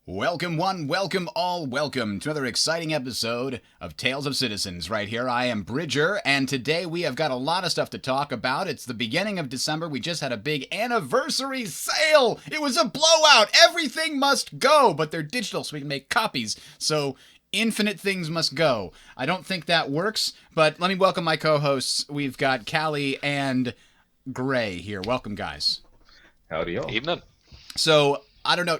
Welcome one, welcome all, welcome to another exciting episode of Tales of Citizens right here. I am Bridger, and today we have got a lot of stuff to talk about. It's the beginning of December. We just had a big anniversary sale. It was a blowout. Everything must go, but they're digital so we can make copies. So infinite things must go. I don't think that works, but let me welcome my co-hosts. We've got Callie and Gray here. Welcome, guys. Howdy, y'all. Evening. So, I don't know,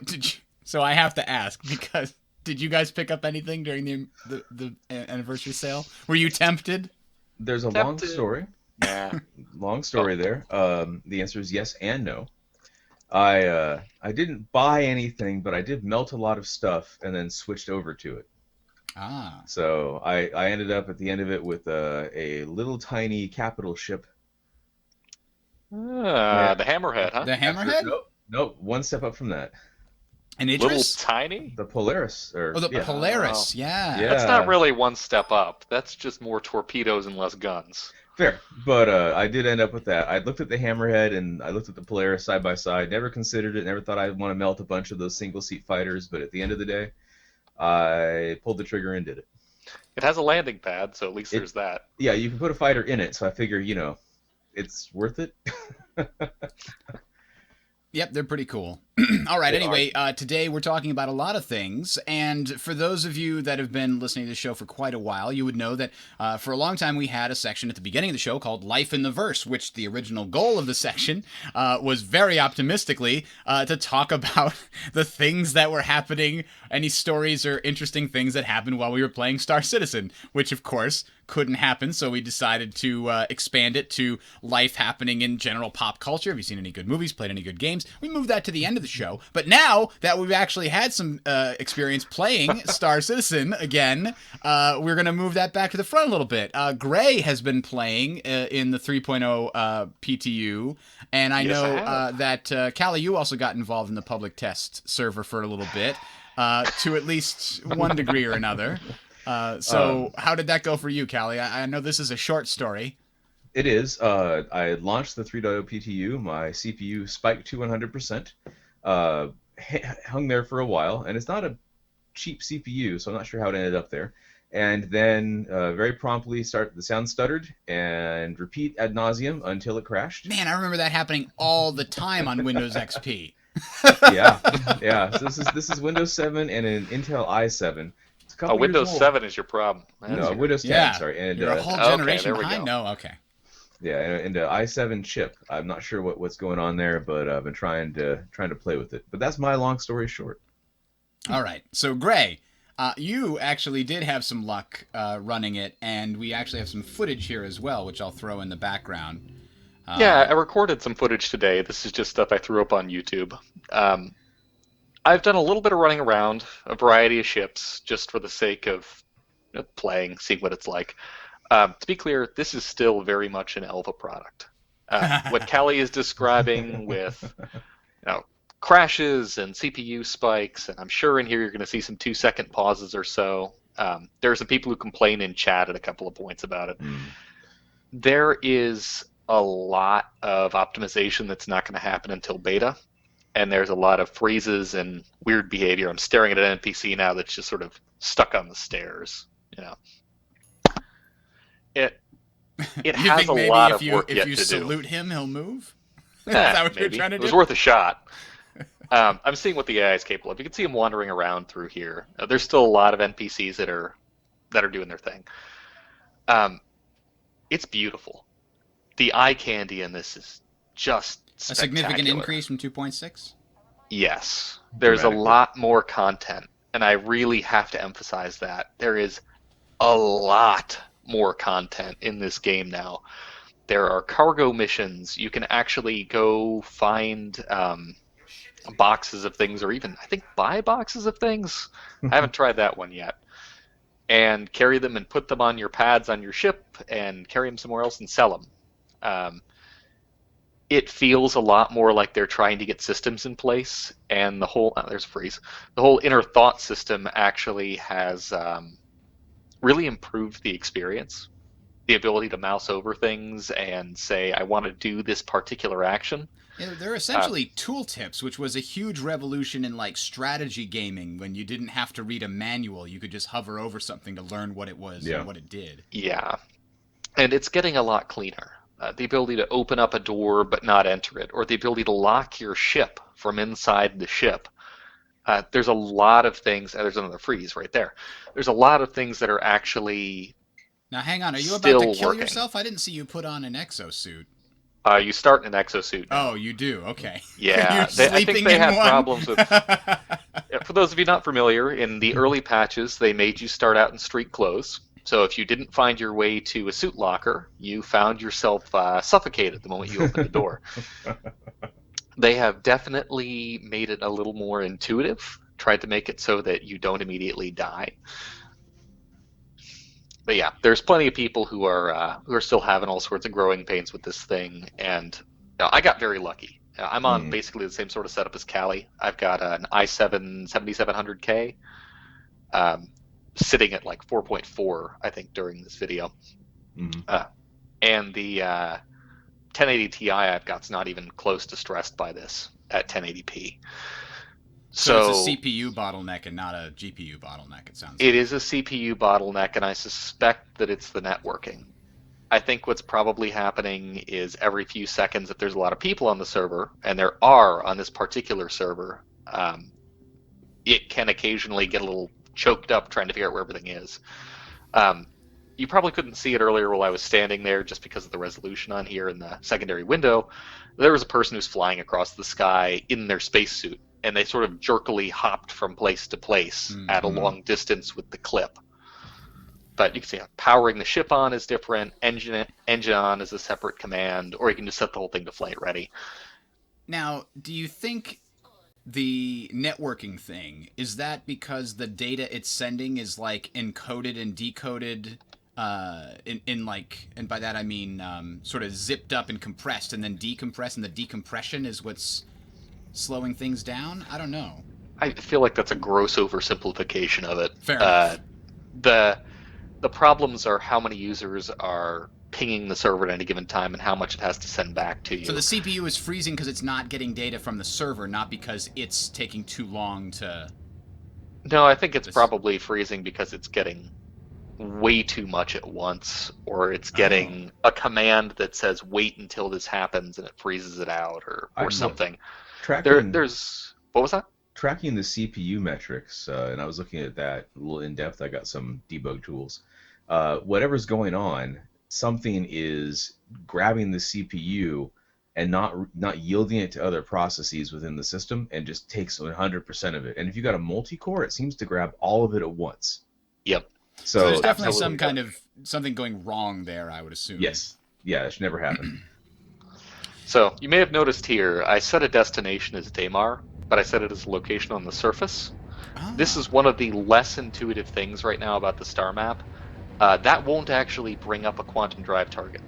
so I have to ask, because did you guys pick up anything during the anniversary sale? Were you tempted? There's a long story. Yeah. Long story there. The answer is yes and no. I didn't buy anything, but I did melt a lot of stuff and then switched over to it. Ah. So I ended up at the end of it with a little tiny capital ship. The Hammerhead, huh? The Hammerhead? Nope. One step up from that. An Little Idris? tiny? The Polaris. Polaris, Oh. yeah. Yeah. That's not really one step up. That's just more torpedoes and less guns. Fair, but I did end up with that. I looked at the Hammerhead and I looked at the Polaris side by side. Never considered it. Never thought I'd want to melt a bunch of those single seat fighters. But at the end of the day, I pulled the trigger and did it. It has a landing pad, so at least there's that. Yeah, you can put a fighter in it. So I figure, it's worth it. Yep, they're pretty cool. All right, anyway, today we're talking about a lot of things, and for those of you that have been listening to the show for quite a while, you would know that for a long time we had a section at the beginning of the show called Life in the Verse, which the original goal of the section was very optimistically to talk about the things that were happening, any stories or interesting things that happened while we were playing Star Citizen, which of course couldn't happen, so we decided to expand it to life happening in general pop culture. Have you seen any good movies, played any good games? We moved that to the end of the show, but now that we've actually had some experience playing Star Citizen again, we're going to move that back to the front a little bit. Gray has been playing in the 3.0 PTU, and I know that Callie, you also got involved in the public test server for a little bit, to at least one degree or another. So how did that go for you, Callie? I know this is a short story. It is. I launched the 3.0 PTU. My CPU spiked to 100%. Hung there for a while, and it's not a cheap CPU, so I'm not sure how it ended up there. And then very promptly the sound stuttered and repeat ad nauseum until it crashed. Man, I remember that happening all the time on Windows XP. Yeah. So this is Windows 7 and an Intel i7. It's a couple Windows years old. 7 is your problem. No, Windows 10. Yeah. Sorry, and You're a whole okay, generation there we behind. go. No, okay. yeah, and an i7 chip. I'm not sure what's going on there, but I've been trying to play with it. But that's my long story short. All right. So, Gray, you actually did have some luck running it, and we actually have some footage here as well, which I'll throw in the background. Yeah, I recorded some footage today. This is just stuff I threw up on YouTube. I've done a little bit of running around a variety of ships just for the sake of playing, seeing what it's like. To be clear, this is still very much an Elva product. What Callie is describing with crashes and CPU spikes, and I'm sure in here you're going to see some 2-second pauses or so. There are some people who complain in chat at a couple of points about it. There is a lot of optimization that's not going to happen until beta, and there's a lot of freezes and weird behavior. I'm staring at an NPC now that's just sort of stuck on the stairs. It has a lot of work yet to do. If you salute him, he'll move? Is Yeah, that what you're maybe. trying to do? It was worth a shot. I'm seeing what the AI is capable of. You can see him wandering around through here. There's still a lot of NPCs that are doing their thing. It's beautiful. The eye candy in this is just A significant spectacular. increase from 2.6? Yes. There's a Dramatically. lot more content, and I really have to emphasize that. There is a lot more content in this game now. There are cargo missions. You can actually go find boxes of things, or even, I think, buy boxes of things. I haven't tried that one yet. And carry them and put them on your pads on your ship and carry them somewhere else and sell them. It feels a lot more like they're trying to get systems in place, and the whole there's a freeze. The whole inner thought system actually has really improved the experience. The ability to mouse over things and say, I want to do this particular action. They're essentially tooltips, which was a huge revolution in like strategy gaming when you didn't have to read a manual. You could just hover over something to learn what it was and what it did. Yeah, and it's getting a lot cleaner. The ability to open up a door but not enter it, or the ability to lock your ship from inside the ship. There's a lot of things. There's another freeze right there. There's a lot of things that are actually Now, hang on. Are you about still to kill working. yourself? I didn't see you put on an exosuit. You start in an exosuit now. Oh, you do? Okay. Yeah, I think they had problems with... For those of you not familiar, in the early patches, they made you start out in street clothes. So if you didn't find your way to a suit locker, you found yourself suffocated the moment you opened the door. They have definitely made it a little more intuitive, tried to make it so that you don't immediately die. But yeah, there's plenty of people who are still having all sorts of growing pains with this thing, and I got very lucky. I'm on basically the same sort of setup as Callie. I've got an i7 7700K sitting at like 4.4, I think, during this video. And the 1080 Ti I've got's not even close to stressed by this at 1080p. So it's a CPU bottleneck and not a GPU bottleneck, it sounds like. It is a CPU bottleneck, and I suspect that it's the networking. I think what's probably happening is every few seconds, if there's a lot of people on the server, and there are on this particular server, it can occasionally get a little choked up trying to figure out where everything is. You probably couldn't see it earlier while I was standing there just because of the resolution on here in the secondary window. There was a person who's flying across the sky in their spacesuit, and they sort of jerkily hopped from place to place at a long distance with the clip. But you can see powering the ship on is different, engine on is a separate command, or you can just set the whole thing to flight ready. Now, do you think the networking thing, is that because the data it's sending is like encoded and decoded in like, and by that I mean sort of zipped up and compressed and then decompressed, and the decompression is what's slowing things down? I don't know. I feel like that's a gross oversimplification of it. Fair enough. The problems are how many users are pinging the server at any given time and how much it has to send back to you. So the CPU is freezing because it's not getting data from the server, not because it's taking too long to... No, I think it's probably freezing because it's getting way too much at once, or it's getting a command that says wait until this happens and it freezes it out, or something. There's what was that? Tracking the CPU metrics, and I was looking at that a little in depth. I got some debug tools. Whatever's going on, something is grabbing the CPU and not yielding it to other processes within the system, and just takes 100% of it. And if you got a multi-core, it seems to grab all of it at once. Yep. So there's definitely some kind of something going wrong there, I would assume. Yes. Yeah, that should never happen. So you may have noticed here, I set a destination as Daymar, but I set it as a location on the surface. This is one of the less intuitive things right now about the star map. That won't actually bring up a quantum drive target.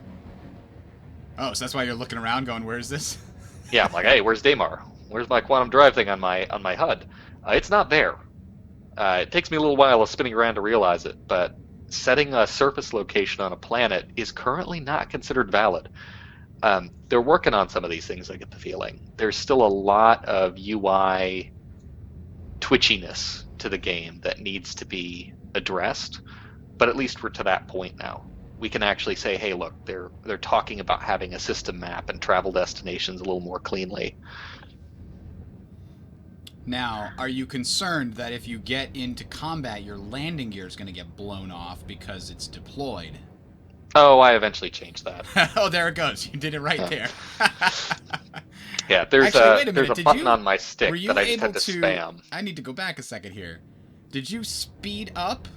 Oh, so that's why you're looking around going, where is this? Yeah, I'm like, hey, where's Daymar? Where's my quantum drive thing on my HUD? It's not there. It takes me a little while of spinning around to realize it, but setting a surface location on a planet is currently not considered valid. They're working on some of these things, I get the feeling. There's still a lot of UI twitchiness to the game that needs to be addressed, but at least we're to that point now. We can actually say, hey, look, they're talking about having a system map and travel destinations a little more cleanly. Now, are you concerned that if you get into combat, your landing gear is going to get blown off because it's deployed? Oh, I eventually changed that. Oh, there it goes. You did it right there. Yeah, there's Actually, there's a button on my stick that I just had to spam. I need to go back a second here. Did you speed up?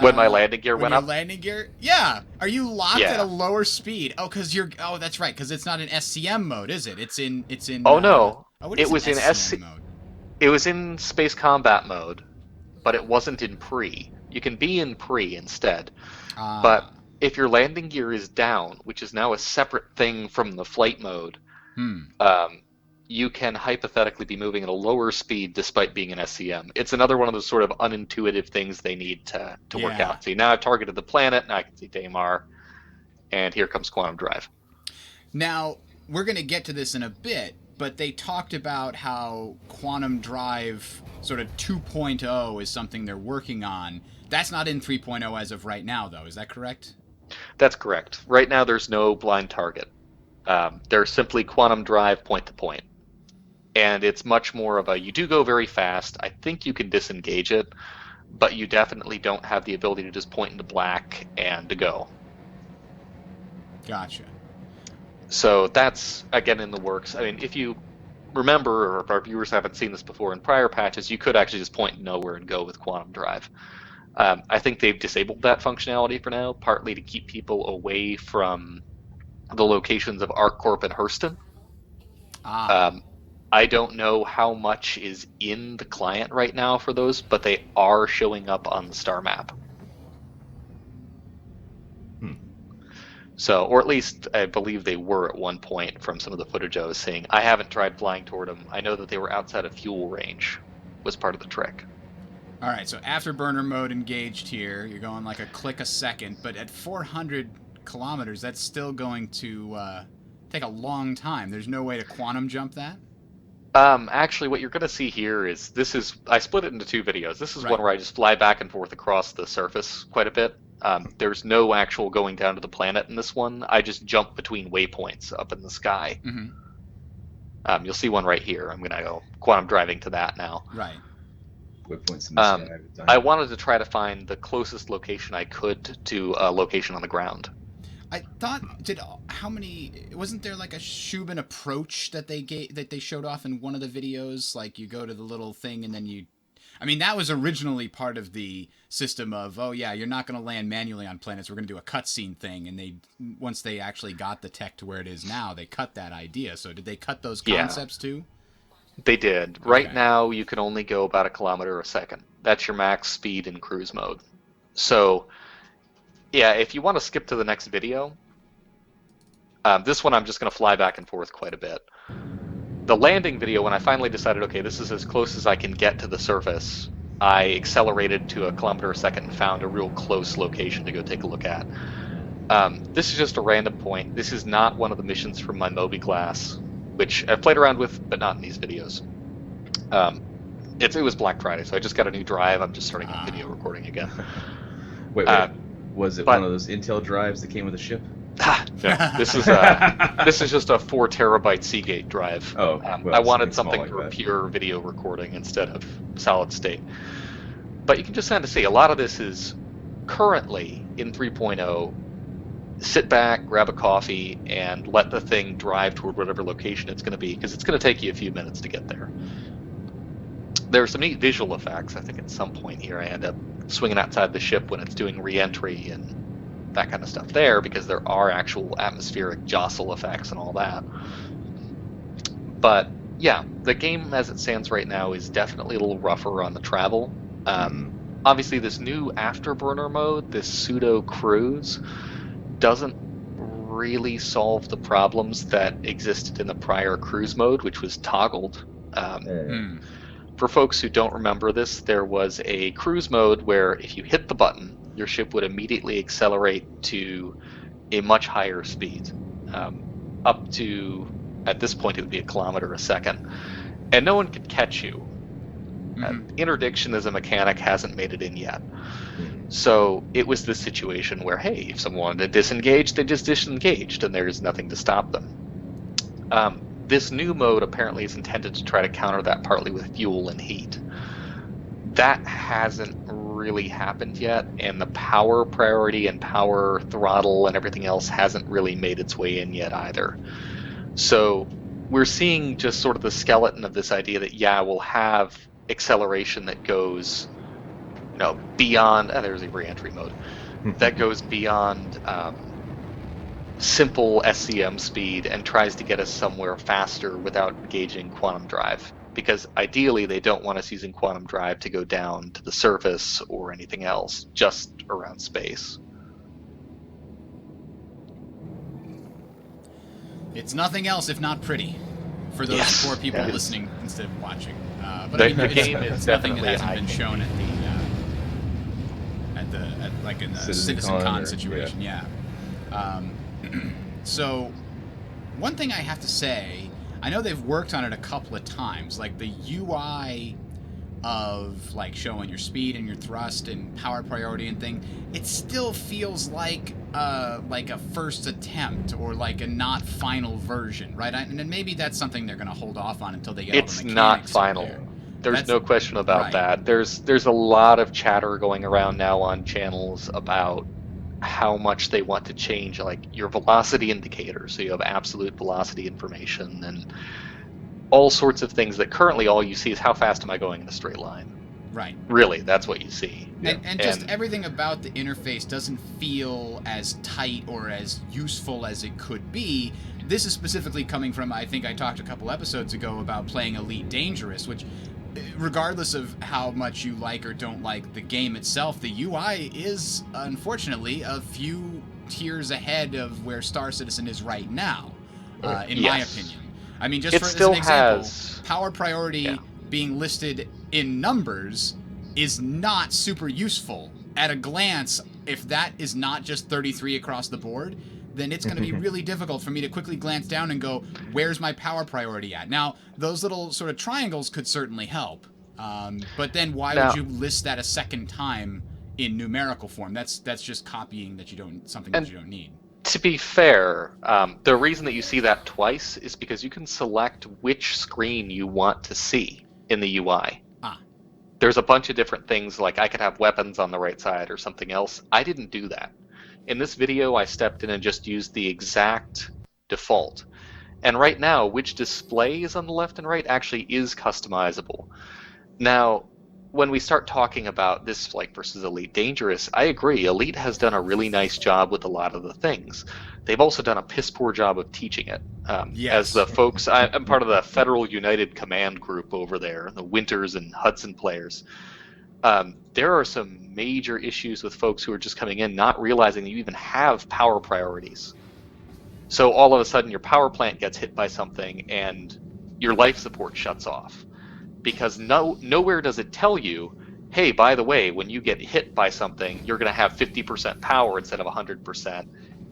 When my landing gear went up? Landing gear? Yeah. Are you locked at a lower speed? Oh, because you're... Oh, that's right, because it's not in SCM mode, is it? It's in... Oh, no. It was in SCM mode. It was in space combat mode, but it wasn't in pre. You can be in pre instead. But if your landing gear is down, which is now a separate thing from the flight mode, you can hypothetically be moving at a lower speed despite being in SCM. It's another one of those sort of unintuitive things they need to work out. See, now I've targeted the planet, now I can see Daymar, and here comes Quantum Drive. Now, we're going to get to this in a bit, but they talked about how quantum drive sort of 2.0 is something they're working on. That's not in 3.0 as of right now, though. Is that correct? That's correct. Right now, there's no blind target. There's simply quantum drive point to point. And it's much more of a, you do go very fast. I think you can disengage it, but you definitely don't have the ability to just point into black and to go. Gotcha. So that's, again, in the works. I mean, if you remember, or if our viewers haven't seen this before, in prior patches, you could actually just point nowhere and go with quantum drive. I think they've disabled that functionality for now, partly to keep people away from the locations of ArcCorp and Hurston. I don't know how much is in the client right now for those, but they are showing up on the star map. So, or at least I believe they were at one point from some of the footage I was seeing. I haven't tried flying toward them. I know that they were outside of fuel range, was part of the trick. All right, so afterburner mode engaged here. You're going like a click a second, but at 400 kilometers, that's still going to take a long time. There's no way to quantum jump that? Actually, what you're going to see here is, I split it into two videos. This is one where I just fly back and forth across the surface quite a bit. There's no actual going down to the planet in this one. I just jump between waypoints up in the sky. Mm-hmm. You'll see one right here. I'm going to go quantum driving to that now. Right. Waypoints in the sky. I wanted to try to find the closest location I could to a location on the ground. I thought, wasn't there like a Shubin approach that they showed off in one of the videos? Like you go to the little thing and then that was originally part of the system of, oh yeah, you're not going to land manually on planets. We're going to do a cutscene thing. And once they actually got the tech to where it is now, they cut that idea. So did they cut those concepts too? They did. Okay. Right now, you can only go about 1 kilometer a second. That's your max speed in cruise mode. So, yeah, if you want to skip to the next video, this one I'm just going to fly back and forth quite a bit. The landing video, when I finally decided, okay, this is as close as I can get to the surface, I accelerated to 1 kilometer a second and found a real close location to go take a look at. This is just a random point. This is not one of the missions from my Moby class, which I've played around with, but not in these videos. It was Black Friday, so I just got a new drive. I'm just starting video recording again. Wait. Was it one of those Intel drives that came with a ship? No, this is just a 4 terabyte Seagate drive. Oh, well, I wanted something like for that. Pure video recording instead of solid state. But you can just kind of see a lot of this is currently in 3.0. Sit back, grab a coffee, and let the thing drive toward whatever location it's going to be, because it's going to take you a few minutes to get there. There are some neat visual effects. I think at some point here I end up swinging outside the ship when it's doing re-entry and that kind of stuff there, because there are actual atmospheric jostle effects and all that. But yeah, the game as it stands right now is definitely a little rougher on the travel. Obviously, this new afterburner mode, this pseudo cruise, doesn't really solve the problems that existed in the prior cruise mode, which was toggled. For folks who don't remember this, there was a cruise mode where if you hit the button, your ship would immediately accelerate to a much higher speed, up to, at this point, it would be 1 kilometer a second, and no one could catch you. Interdiction as a mechanic hasn't made it in yet. So it was this situation where, hey, if someone wanted to disengage, they just disengaged, and there's nothing to stop them. This new mode apparently is intended to try to counter that partly with fuel and heat. That hasn't really happened yet, and the power priority and power throttle and everything else hasn't really made its way in yet either. So we're seeing just sort of the skeleton of this idea that, yeah, we'll have acceleration that goes beyond, there's a re-entry mode, that goes beyond simple SCM speed and tries to get us somewhere faster without engaging quantum drive. Because ideally they don't want us using quantum drive to go down to the surface or anything else, just around space. It's nothing else if not pretty, for those poor people listening instead of watching. But the game is nothing definitely that hasn't been shown at in the Citizen Con situation. So one thing I have to say, I know they've worked on it a couple of times. Like the UI of like showing your speed and your thrust and power priority and thing, it still feels like a first attempt or like a not final version, right? And then maybe that's something they're going to hold off on until they get all the It's mechanics not in final. there. There's no question about right. that. There's a lot of chatter going around now on channels about how much they want to change like your velocity indicator, so you have absolute velocity information and all sorts of things that currently all you see is how fast am I going in a straight line. Right. Really, that's what you see. Yeah. And just everything about the interface doesn't feel as tight or as useful as it could be. This is specifically coming from, I think I talked a couple episodes ago about playing Elite Dangerous, which, regardless of how much you like or don't like the game itself, the UI is, unfortunately, a few tiers ahead of where Star Citizen is right now, in my opinion. I mean, just it for still as an example, has power priority being listed in numbers is not super useful. At a glance, if that is not just 33 across the board, then it's going to be really difficult for me to quickly glance down and go, where's my power priority at? Now, those little sort of triangles could certainly help, but then why would you list that a second time in numerical form? That's just copying something that you don't need. To be fair, the reason that you see that twice is because you can select which screen you want to see in the UI. There's a bunch of different things, like I could have weapons on the right side or something else. I didn't do that. In this video, I stepped in and just used the exact default. And right now, which display is on the left and right actually is customizable. Now, when we start talking about this like versus Elite Dangerous, I agree. Elite has done a really nice job with a lot of the things. They've also done a piss poor job of teaching it. As the folks, I'm part of the Federal United Command group over there, the Winters and Hudson players. There are some major issues with folks who are just coming in not realizing that you even have power priorities. So all of a sudden your power plant gets hit by something and your life support shuts off. Because nowhere does it tell you, hey, by the way, when you get hit by something, you're going to have 50% power instead of 100%,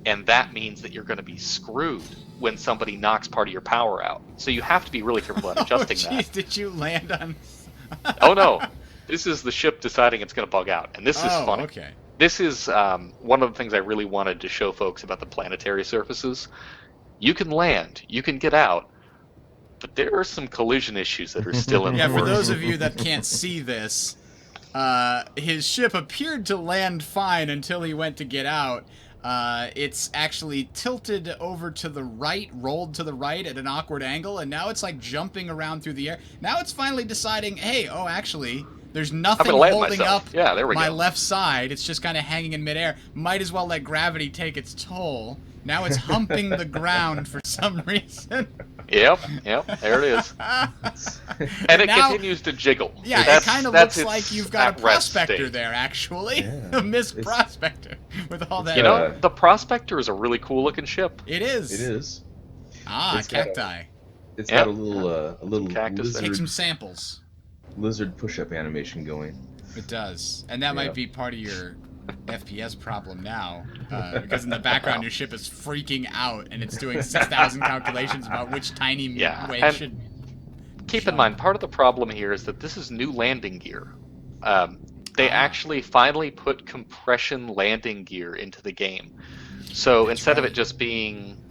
and that means that you're going to be screwed when somebody knocks part of your power out. So you have to be really careful at adjusting that. Did you land on... Oh, no. This is the ship deciding it's going to bug out, and this is funny. Okay. This is one of the things I really wanted to show folks about the planetary surfaces. You can land, you can get out, but there are some collision issues that are still in the works. works. For those of you that can't see this, his ship appeared to land fine until he went to get out. It's actually tilted over to the right, rolled to the right at an awkward angle, and now it's like jumping around through the air. Now it's finally deciding, hey, actually, there's nothing holding up my left side. It's just kind of hanging in midair. Might as well let gravity take its toll. Now it's humping the ground for some reason. Yep, there it is. And it continues to jiggle. Yeah, it kind of looks like you've got a prospector there, actually. Yeah, a missed prospector with all that. You know, the prospector is a really cool looking ship. It is. It is. Cacti. It's got a little cactus. Take some samples. Lizard push-up animation going. It does, and that might be part of your FPS problem now, because in the background your ship is freaking out and it's doing 6,000 calculations about which tiny way it should. Keep in mind, part of the problem here is that this is new landing gear. They actually finally put compression landing gear into the game, so instead of it just being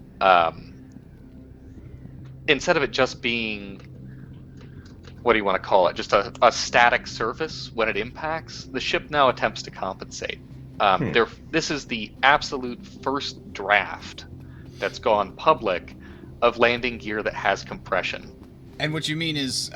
what do you want to call it? Just a static surface when it impacts. The ship now attempts to compensate. This is the absolute first draft that's gone public of landing gear that has compression. And what you mean is,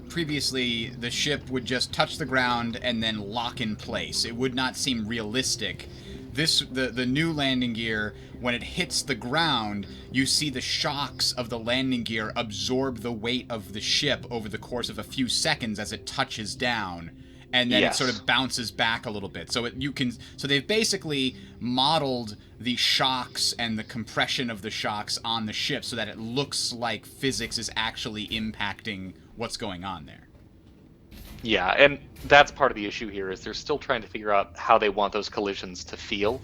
previously the ship would just touch the ground and then lock in place. It would not seem realistic. The new landing gear, when it hits the ground, you see the shocks of the landing gear absorb the weight of the ship over the course of a few seconds as it touches down, and then it sort of bounces back a little bit. So they've basically modeled the shocks and the compression of the shocks on the ship so that it looks like physics is actually impacting what's going on there. Yeah, and that's part of the issue here is they're still trying to figure out how they want those collisions to feel.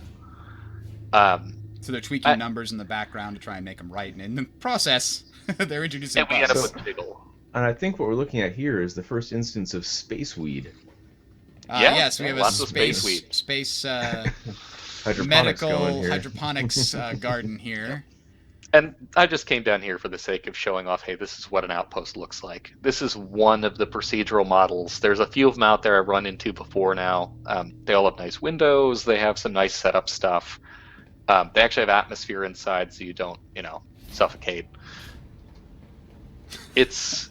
So they're tweaking numbers in the background to try and make them right, and in the process, they're introducing And we end up bugs. with Diggle. And I think what we're looking at here is the first instance of space weed. Yes, we have a lots of space space Hydroponics going medical here. hydroponics garden here. And I just came down here for the sake of showing off, hey, this is what an outpost looks like. This is one of the procedural models. There's a few of them out there I've run into before now. They all have nice windows. They have some nice setup stuff. They actually have atmosphere inside, so you don't, suffocate. It's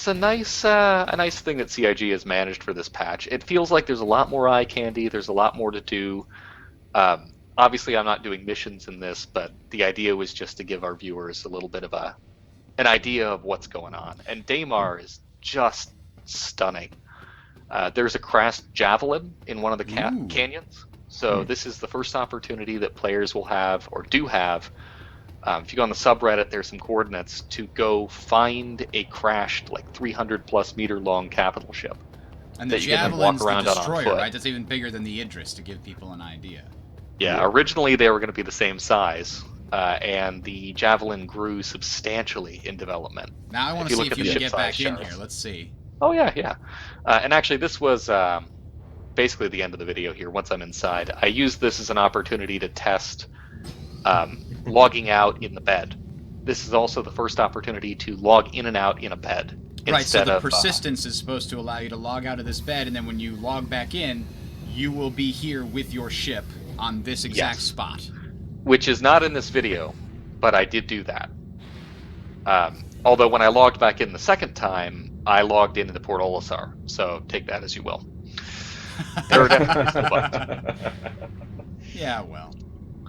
a nice thing that CIG has managed for this patch. It feels like there's a lot more eye candy. There's a lot more to do. Obviously, I'm not doing missions in this, but the idea was just to give our viewers a little bit of an idea of what's going on. And Daymar is just stunning. There's a crashed javelin in one of the canyons. So this is the first opportunity that players will have, or do have. If you go on the subreddit, there's some coordinates to go find a crashed, 300 plus meter long capital ship. And the javelin's the destroyer, right? That's even bigger than the Idris, to give people an idea. Yeah, originally they were going to be the same size, and the Javelin grew substantially in development. Now I want to see if you can get back in here. Let's see. Oh, yeah. And actually, this was basically the end of the video here, once I'm inside. I used this as an opportunity to test logging out in the bed. This is also the first opportunity to log in and out in a bed. Right, so the persistence is supposed to allow you to log out of this bed, and then when you log back in, you will be here with your ship on this exact spot. Which is not in this video, but I did do that. Although when I logged back in the second time, I logged into Port Olisar, so take that as you will. There are definitely some bugs. Yeah, well.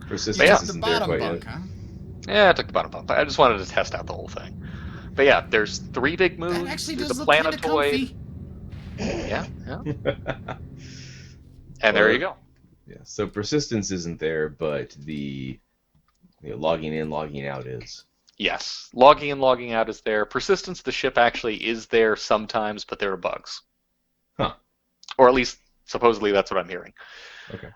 Persistence the bottom bunk, huh? Yeah, I took the bottom bunk. I just wanted to test out the whole thing. But yeah, there's 3 big moons. That actually there's does a look kind of planetoid. Yeah. And there you go. Yeah, so persistence isn't there, but the logging in, logging out is. Yes, logging in, logging out is there. Persistence of the ship actually is there sometimes, but there are bugs. Huh. Or at least, supposedly, that's what I'm hearing. Okay.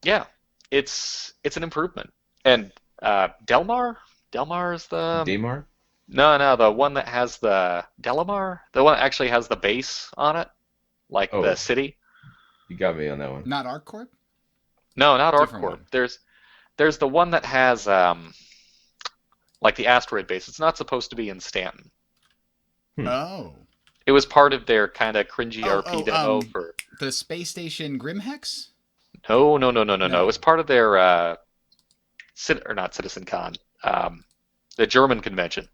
Yeah, it's an improvement. And Daymar is the... Daymar? No, the one that has the... Delamar? The one that actually has the base on it? The city? You got me on that one. Not ArcCorp? No, not Different ArcCorp. one. There's the one that has the asteroid base. It's not supposed to be in Stanton. Oh. It was part of their kind of cringy RP demo for the space station Grimhex? No. It was part of their not CitizenCon, the German convention.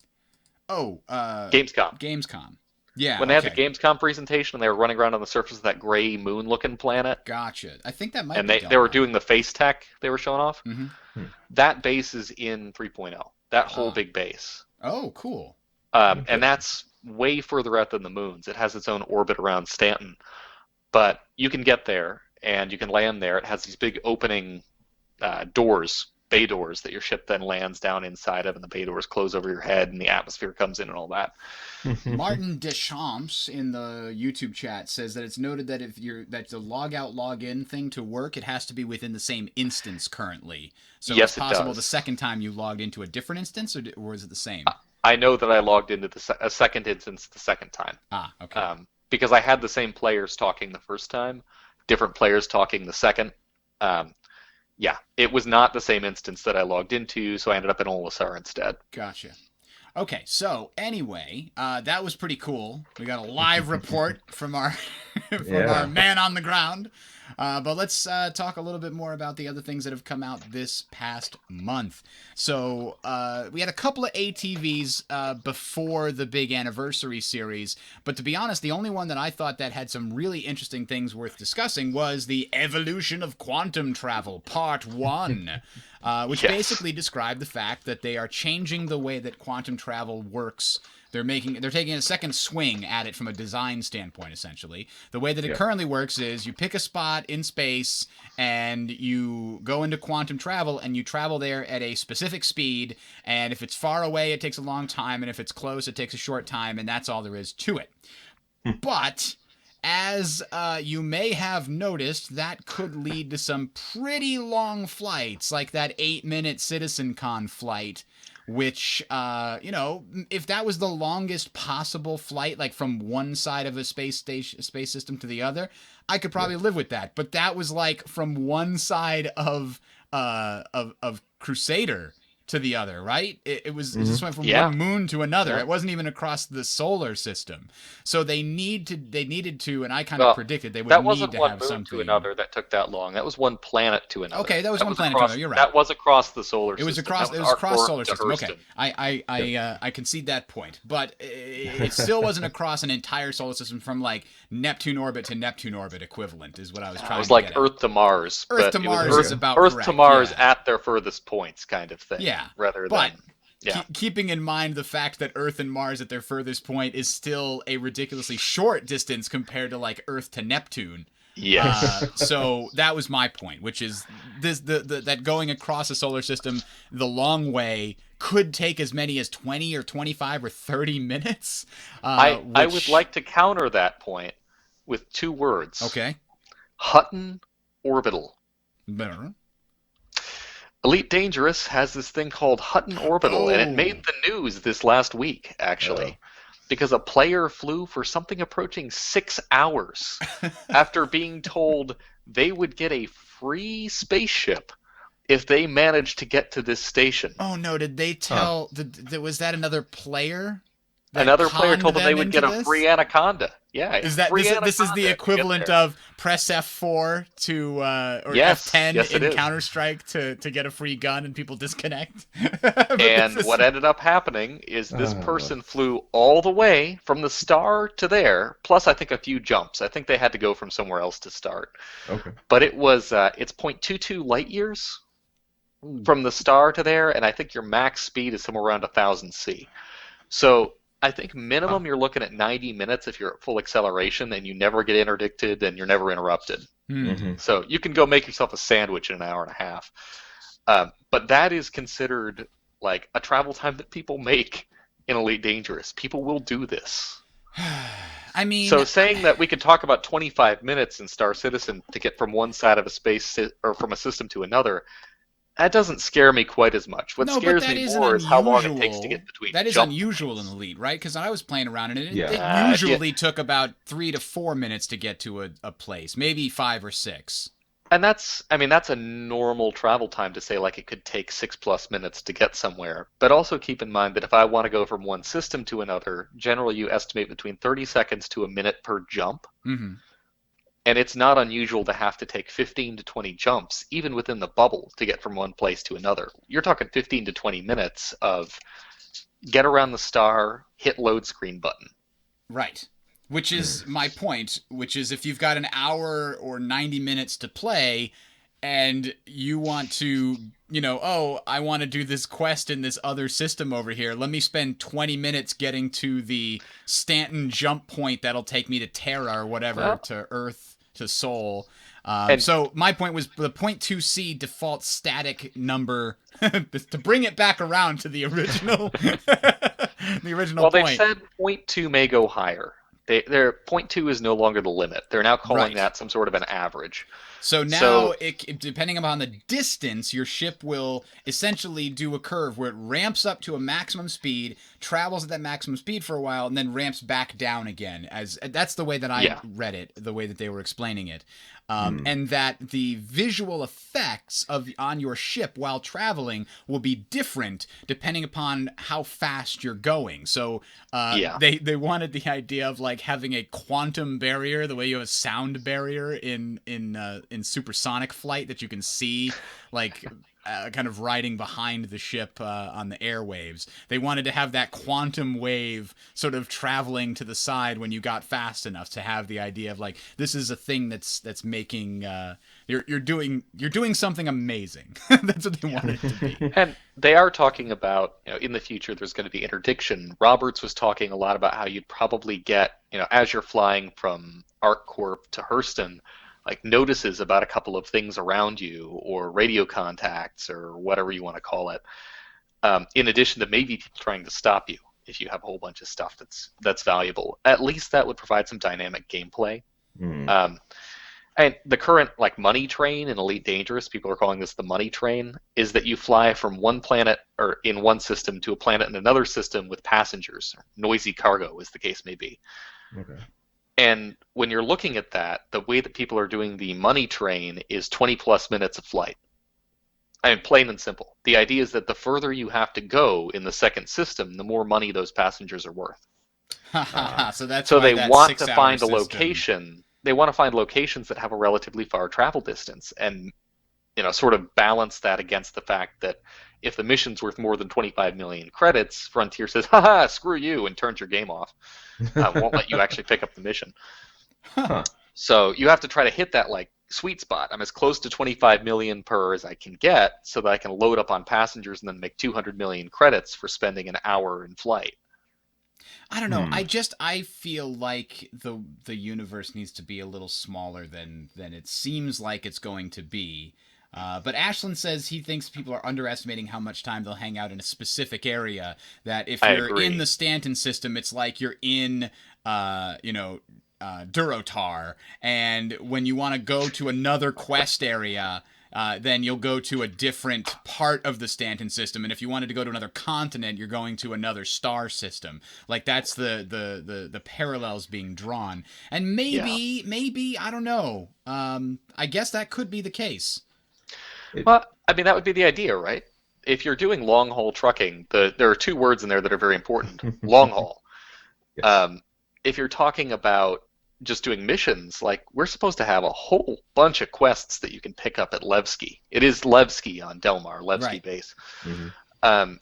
Oh, Gamescom. Yeah. When they had the Gamescom presentation, and they were running around on the surface of that gray moon-looking planet. Gotcha. I think that might. And they were doing the face tech they were showing off. Mm-hmm. That base is in 3.0. That whole big base. Oh, cool. And that's way further out than the moons. It has its own orbit around Stanton, but you can get there and you can land there. It has these big opening doors. Bay doors that your ship then lands down inside of, and the bay doors close over your head, and the atmosphere comes in and all that. Martin Deschamps in the YouTube chat says that it's noted that that the log out log in thing to work, it has to be within the same instance currently. So yes, it's possible it does. The second time you logged into a different instance, or is it the same? I know that I logged into a second instance the second time. Okay. Because I had the same players talking the first time, different players talking the second. Yeah, it was not the same instance that I logged into, so I ended up in Olisar instead. Gotcha. Okay, so anyway, that was pretty cool. We got a live report from our our man on the ground. But let's talk a little bit more about the other things that have come out this past month. So we had a couple of ATVs before the big anniversary series, but to be honest, the only one that I thought that had some really interesting things worth discussing was the Evolution of Quantum Travel, Part 1, which basically described the fact that they are changing the way that quantum travel works. They're taking a second swing at it from a design standpoint, essentially. The way that it currently works is you pick a spot in space and you go into quantum travel and you travel there at a specific speed. And if it's far away, it takes a long time. And if it's close, it takes a short time. And that's all there is to it. But as you may have noticed, that could lead to some pretty long flights, like that 8-minute CitizenCon flight, which, if that was the longest possible flight, like from one side of a space system to the other, I could probably live with that. But that was like from one side of Crusader to the other, right? It just went from one moon to another. It wasn't even across the solar system. So they needed to, and I kind of predicted they would need to have something. That wasn't one moon to another that took that long. That was one planet to another. Okay, that was one planet to another. You're right. That was across the solar system. It was across solar system. Okay, I concede that point, but it still wasn't across an entire solar system from like Neptune orbit to Neptune orbit equivalent is what I was trying to get at. It was like Earth to Mars. Earth to Mars is about Earth correct, to Mars at their furthest points kind of thing. Yeah, rather but than keeping in mind the fact that Earth and Mars at their furthest point is still a ridiculously short distance compared to like Earth to Neptune. Yes. So that was my point, which is that going across a solar system the long way could take as many as 20 or 25 or 30 minutes. I would like to counter that point with 2 words. Okay. Hutton Orbital. Better. Elite Dangerous has this thing called Hutton Orbital, and it made the news this last week, actually, because a player flew for something approaching 6 hours after being told they would get a free spaceship if they managed to get to this station. Oh, no, did they tell... was that another player? Another player told them they would get a free Anaconda. Yeah, is that this is the equivalent of press F4 to or F10 in Counter-Strike to get a free gun and people disconnect? And what ended up happening is this person flew all the way from the star to there, plus I think a few jumps. I think they had to go from somewhere else to start. Okay. But it was it's 0.22 light years from the star to there, and I think your max speed is somewhere around 1,000 C. So I think minimum you're looking at 90 minutes if you're at full acceleration and you never get interdicted and you're never interrupted. Mm-hmm. So you can go make yourself a sandwich in an hour and a half. But that is considered like a travel time that people make in Elite Dangerous. People will do this. I mean, so saying that we could talk about 25 minutes in Star Citizen to get from one side of a space or from a system to another, that doesn't scare me quite as much. What scares me more is how long it takes to get between jumps. That is unusual in Elite, right? Because I was playing around and it usually took about 3 to 4 minutes to get to a place, maybe 5 or 6. And that's a normal travel time to say, like, it could take 6+ minutes to get somewhere. But also keep in mind that if I want to go from one system to another, generally you estimate between 30 seconds to a minute per jump. Mm-hmm. And it's not unusual to have to take 15 to 20 jumps, even within the bubble, to get from one place to another. You're talking 15 to 20 minutes of get around the star, hit load screen button. Right. Which is my point, which is if you've got an hour or 90 minutes to play and you want to, I want to do this quest in this other system over here. Let me spend 20 minutes getting to the Stanton jump point that'll take me to Terra or whatever, to Earth, to Sol. So my point was the 0.2C default static number to bring it back around to the original point. Well, they've said 0.2 may go higher. Their 0.2 is no longer the limit. They're now calling that some sort of an average. So now, depending upon the distance, your ship will essentially do a curve where it ramps up to a maximum speed, travels at that maximum speed for a while, and then ramps back down again. That's the way that I read it, the way that they were explaining it. And that the visual effects on your ship while traveling will be different depending upon how fast you're going. So they wanted the idea of like having a quantum barrier, the way you have a sound barrier in supersonic flight that you can see, like kind of riding behind the ship on the airwaves. They wanted to have that quantum wave sort of traveling to the side when you got fast enough to have the idea of like, this is a thing that's making you're doing something amazing. That's what they wanted it to be. And they are talking about, in the future there's going to be interdiction. Roberts was talking a lot about how you'd probably get, as you're flying from ArcCorp to Hurston, like notices about a couple of things around you or radio contacts or whatever you want to call it, in addition to maybe people trying to stop you if you have a whole bunch of stuff that's valuable. At least that would provide some dynamic gameplay. Hmm. And the current like money train in Elite Dangerous, people are calling this the money train, is that you fly from one planet or in one system to a planet in another system with passengers, noisy cargo, as the case may be. Okay. And when you're looking at that, the way that people are doing the money train is 20 plus minutes of flight. I mean, plain and simple. The idea is that the further you have to go in the second system, the more money those passengers are worth. So that's So why they that want to 6 hour find a system. location. They want to find locations that have a relatively far travel distance, and sort of balance that against the fact that if the mission's worth more than 25 million credits, Frontier says, haha, screw you, and turns your game off. Won't let you actually pick up the mission. Huh. So you have to try to hit that like sweet spot. I'm as close to 25 million per as I can get so that I can load up on passengers and then make 200 million credits for spending an hour in flight. I don't know. Hmm. I feel like the universe needs to be a little smaller than it seems like it's going to be. But Ashland says he thinks people are underestimating how much time they'll hang out in a specific area. That if I you're in agree. the Stanton system, it's like you're in, Durotar, and when you want to go to another quest area, then you'll go to a different part of the Stanton system. And if you wanted to go to another continent, you're going to another star system. Like that's the parallels being drawn. And Yeah. maybe I don't know. I guess that could be the case. It, Well, I mean, that would be the idea, right? If you're doing long haul trucking, there are two words in there that are very important: long haul. yes. Um, if you're talking about just doing missions, like we're supposed to have a whole bunch of quests that you can pick up at Levski. It is Levski on Delmar, Levski Right. base. Hmm. Um,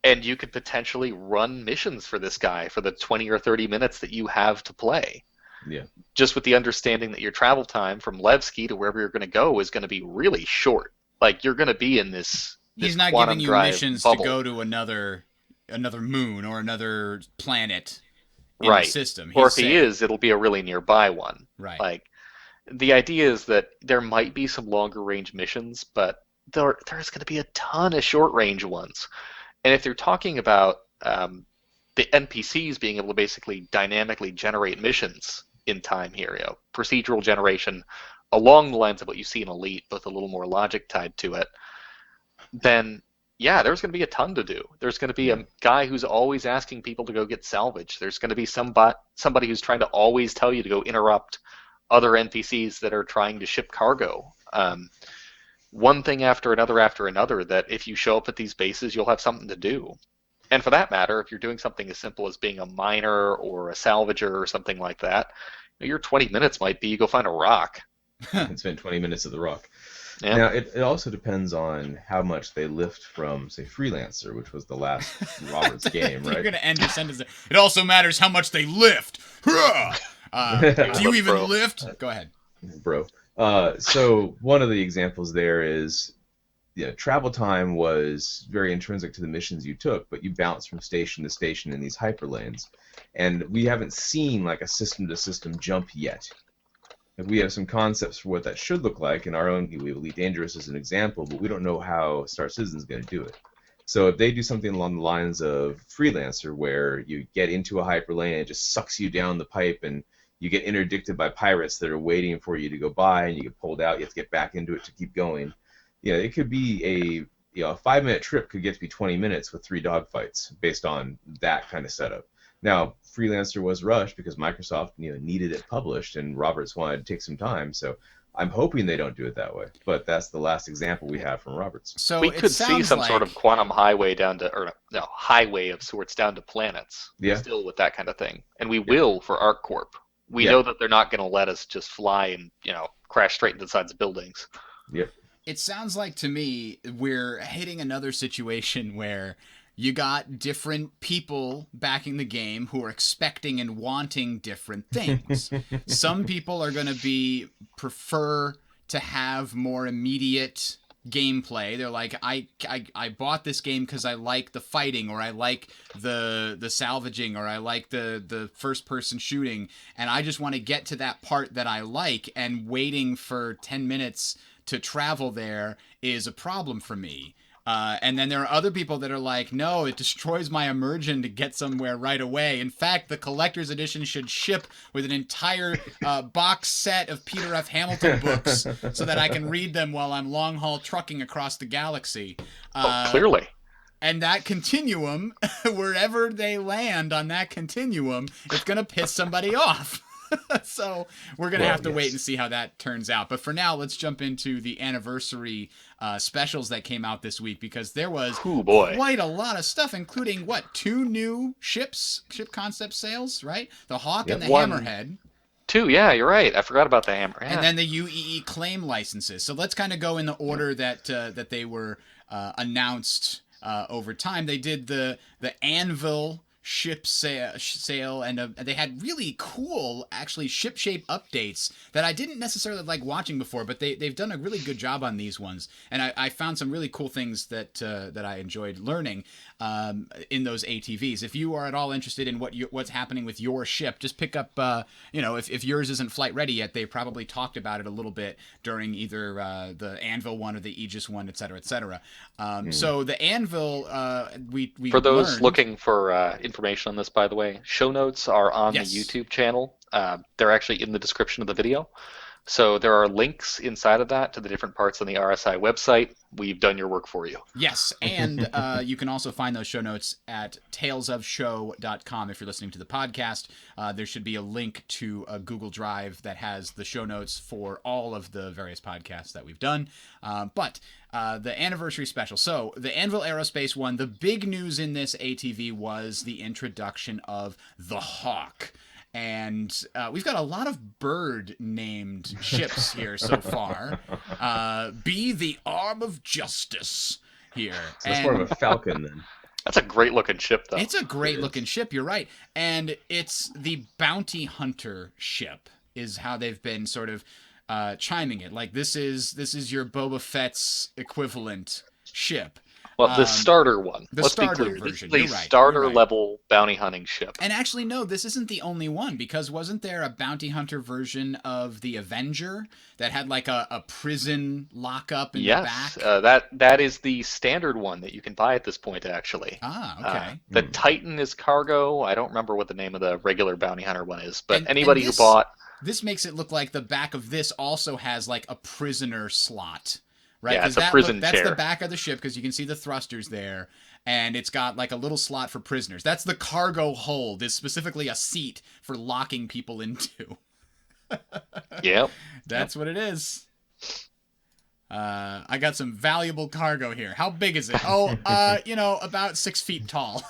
and you could potentially run missions for this guy for the 20 or 30 minutes that you have to play. Yeah. Just with the understanding that your travel time from Levski to wherever you're going to go is going to be really short. Like you're going to be in this He's not giving quantum you drive missions to bubble. go to another moon or another planet in the Right. system. Or He's if he saying. is, it'll be a really nearby one. Right. Like the idea is that there might be some longer range missions, but there's going to be a ton of short range ones. And if you're talking about the NPCs being able to basically dynamically generate missions in time here, procedural generation along the lines of what you see in Elite, with a little more logic tied to it, then yeah, there's going to be a ton to do. There's going to be Yeah. a guy who's always asking people to go get salvage. There's going to be somebody who's trying to always tell you to go interrupt other NPCs that are trying to ship cargo. One thing after another, that if you show up at these bases, you'll have something to do. And for that matter, if you're doing something as simple as being a miner or a salvager or something like that, your 20 minutes might be you go find a rock. And spend 20 minutes at the Rock. Yeah. Now, it also depends on how much they lift from, say, Freelancer, which was the last Roberts game, You're right? gonna end your sentence there. It also matters how much they lift. Do you Look, even bro. lift? Go ahead. Bro. So one of the examples there is, yeah, travel time was very intrinsic to the missions you took, but you bounced from station to station in these hyperlanes. And we haven't seen like a system to system jump yet. Like, we have some concepts for what that should look like in our own. We have Elite Dangerous as an example, but we don't know how Star Citizen is going to do it. So if they do something along the lines of Freelancer, where you get into a hyperlane and it just sucks you down the pipe, and you get interdicted by pirates that are waiting for you to go by, and you get pulled out, you have to get back into it to keep going. It could be a 5 minute trip could get to be 20 minutes with 3 dogfights based on that kind of setup. Now, Freelancer was rushed because Microsoft needed it published, and Roberts wanted to take some time. So I'm hoping they don't do it that way. But that's the last example we have from Roberts. So We it could see sounds some sort of like quantum highway down to, or no, highway of sorts down to planets, Yeah, still with that kind of thing. And we yeah, will for ArcCorp. We yeah, know that they're not going to let us just fly and, crash straight into the sides of buildings. yep. it sounds like to me we're hitting another situation where you got different people backing the game who are expecting and wanting different things. Some people are going to be prefer to have more immediate gameplay. They're like, I bought this game because I like the fighting, or I like the salvaging, or I like the first person shooting, and I just want to get to that part that I like, and waiting for 10 minutes to travel there is a problem for me. And then there are other people that are like, no, it destroys my immersion to get somewhere right away. In fact, the collector's edition should ship with an entire box set of Peter F. Hamilton books so that I can read them while I'm long haul trucking across the galaxy. Clearly. And that continuum, wherever they land on that continuum, it's going to piss somebody off. So we're going to have to wait and see how that turns out. But for now, let's jump into the anniversary specials that came out this week, because there was quite a lot of stuff, including, 2 new ship concept sales, right? The Hawk and the Hammerhead. 2, yeah, you're right. I forgot about the Hammerhead. And then the UEE claim licenses. So let's kind of go in the order that they were announced over time. They did the Anvil ship sale, and they had really cool, actually, ship shape updates that I didn't necessarily like watching before, but they've done a really good job on these ones, and I found some really cool things that I enjoyed learning in those ATVs. If you are at all interested in what's happening with your ship, just pick up, if yours isn't flight ready yet, they probably talked about it a little bit during either the Anvil one or the Aegis one, et cetera, et cetera. So the Anvil, we for those learned, looking for information on this, by the way, show notes are on the YouTube channel. They're actually in the description of the video. So there are links inside of that to the different parts on the RSI website. We've done your work for you. Yes, and you can also find those show notes at talesofshow.com if you're listening to the podcast. There should be a link to a Google Drive that has the show notes for all of the various podcasts that we've done. But the anniversary special. So the Anvil Aerospace one, the big news in this ATV was the introduction of the Hawk. And we've got a lot of bird-named ships here so far. Be the arm of justice here. So it's more of a falcon then. That's a great-looking ship, though. It's a great-looking ship, you're right. And it's the bounty hunter ship is how they've been sort of chiming it. Like, this is your Boba Fett's equivalent ship. Well, the starter one. Let's be starter clear. version. This is the starter level bounty hunting ship. And actually, no, this isn't the only one, because wasn't there a bounty hunter version of the Avenger that had like a prison lockup in the back? Yes, that is the standard one that you can buy at this point, actually. Ah, okay. The Titan is cargo. I don't remember what the name of the regular bounty hunter one is, but anybody who bought... This makes it look like the back of this also has like a prisoner slot. Right? Yeah, it's a prison chair. That's the back of the ship, because you can see the thrusters there, and it's got like a little slot for prisoners. That's the cargo hold. Is specifically a seat for locking people into. Yep. That's what it is. I got some valuable cargo here. How big is it? Oh, about 6 feet tall.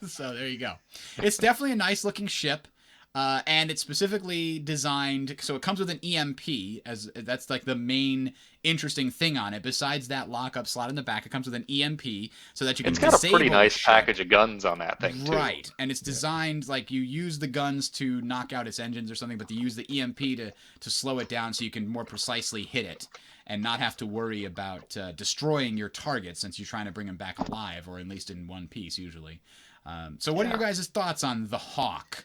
So there you go. It's definitely a nice looking ship. And it's specifically designed, so it comes with an EMP, as that's like the main interesting thing on it. Besides that lockup slot in the back, it comes with an EMP so that you can disable. It's got a pretty nice package of guns on that thing, too. Right, and it's designed like you use the guns to knock out its engines or something, but you use the EMP to slow it down so you can more precisely hit it and not have to worry about destroying your target, since you're trying to bring them back alive, or at least in one piece usually. So what are your guys' thoughts on the Hawk?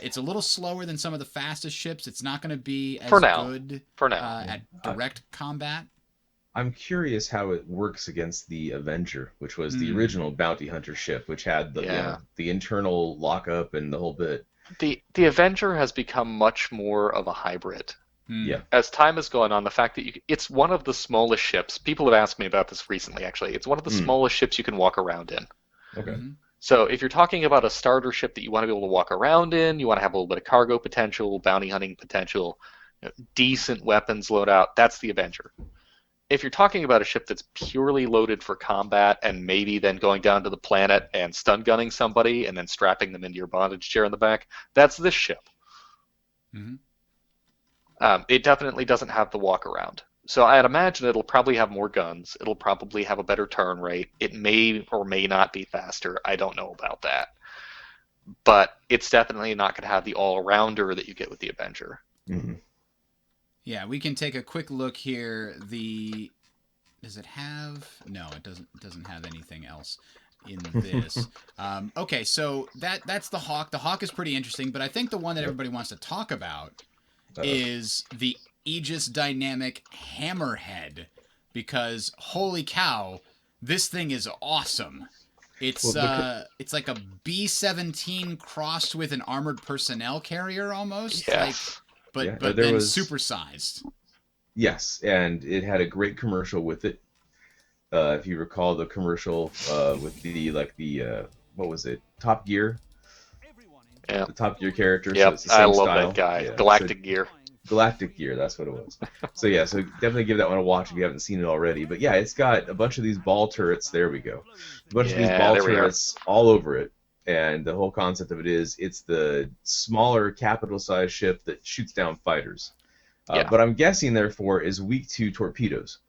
It's a little slower than some of the fastest ships. It's not going to be as good at direct combat. I'm curious how it works against the Avenger, which was the original bounty hunter ship, which had the internal lockup and the whole bit. The Avenger has become much more of a hybrid. Yeah. As time has gone on, the fact that it's one of the smallest ships. People have asked me about this recently, actually. It's one of the smallest ships you can walk around in. Okay. So if you're talking about a starter ship that you want to be able to walk around in, you want to have a little bit of cargo potential, bounty hunting potential, decent weapons loadout, that's the Avenger. If you're talking about a ship that's purely loaded for combat and maybe then going down to the planet and stun gunning somebody and then strapping them into your bondage chair in the back, that's this ship. It definitely doesn't have the walk around. So I'd imagine it'll probably have more guns. It'll probably have a better turn rate. It may or may not be faster. I don't know about that. But it's definitely not going to have the all-rounder that you get with the Avenger. Yeah, we can take a quick look here. Does it have... No, it doesn't have anything else in this. Okay, so that's the Hawk. The Hawk is pretty interesting, but I think the one that everybody wants to talk about is the Aegis Dynamic Hammerhead, because holy cow, This thing is awesome. It's Well, it's like a B-17 crossed with an armored personnel carrier almost, like, Yes. yeah, but there then was supersized. yes, and it had a great commercial with it. If you recall the commercial with the what was it, Top Gear, Yeah. the Top Gear character. So Yep. it's the I same love that style. guy. Yeah. So Galactic Gear. Galactic Gear, that's what it was. So yeah, so definitely give that one a watch if you haven't seen it already. But yeah, it's got a bunch of these ball turrets. There we go. A bunch of these Yeah, ball there we are. turrets all over it. And the whole concept of it is it's the smaller capital-sized ship that shoots down fighters. Yeah. But I'm guessing, therefore, is weak to torpedoes.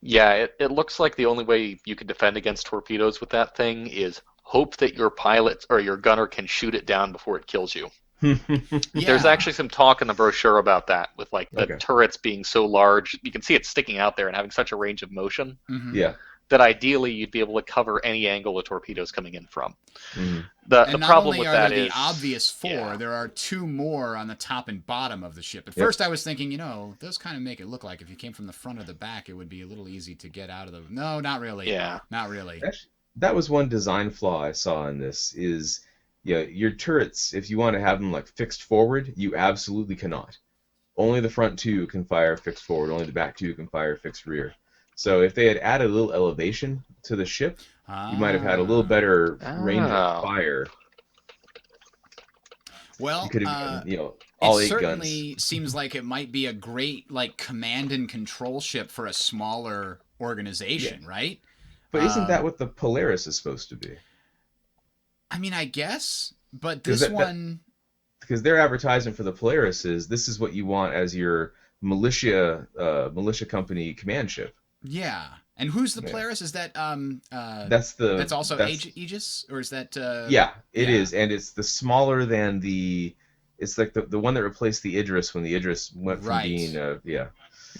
Yeah, it looks like the only way you can defend against torpedoes with that thing is hope that your pilot or your gunner can shoot it down before it kills you. There's Yeah. actually some talk in the brochure about that, with like the Okay. turrets being so large, you can see it sticking out there and having such a range of motion Mhm. Yeah. that ideally you'd be able to cover any angle a torpedo's coming in from. hmm The And not problem only with are that there the is obvious four, yeah. there are two more on the top and bottom of the ship. At Yep. first, I was thinking, those kind of make it look like if you came from the front or the back, it would be a little easy to get out of the. No, not really. Yeah. Not really. Actually, that was one design flaw I saw in this is, yeah, your turrets, if you want to have them like fixed forward, you absolutely cannot. Only the front two can fire fixed forward, only the back two can fire fixed rear. So if they had added a little elevation to the ship, you might have had a little Ah. better range of Oh. fire. You Well, could have gotten, it all 8 guns. certainly seems like it might be a great like command and control ship for a smaller organization, right? But isn't that Um, what the Polaris is supposed to be? I mean, I guess, but Because this one, because their advertisement for the Polaris is this is what you want as your militia company command ship. yeah. And who's the Yeah. Polaris? Is that That's also that's Aegis, or is that yeah, it yeah. is, and it's the smaller than the. It's like the one that replaced the Idris when the Idris went from Right. being I Yeah.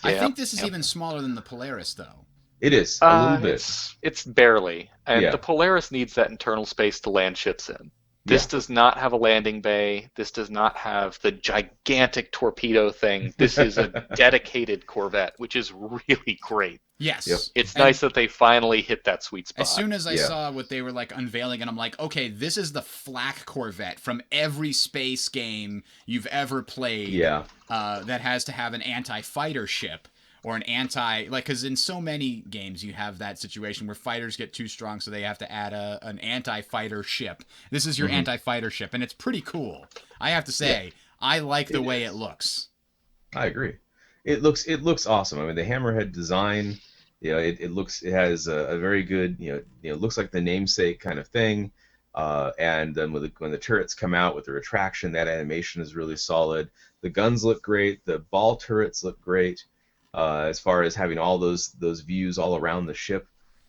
think this is Yep. even smaller than the Polaris, though. It is a little bit. It's barely, and Yeah. the Polaris needs that internal space to land ships in. This Yeah. does not have a landing bay. This does not have the gigantic torpedo thing. This is a dedicated Corvette, which is really great. Yes. Yep. It's And nice that they finally hit that sweet spot. as soon as I Yeah. saw what they were like unveiling, and I'm like, okay, this is the flak Corvette from every space game you've ever played. Yeah. That has to have an anti-fighter ship or an because in so many games you have that situation where fighters get too strong, so they have to add an anti-fighter ship. This is your Mhm. anti-fighter ship, and it's pretty cool. I have to say, I like the way it looks. I agree. It looks awesome. I mean, the Hammerhead design, it has a very good, looks like the namesake kind of thing. And then when the turrets come out with the retraction, that animation is really solid. The guns look great. The ball turrets look great. As far as having all those views all around the ship.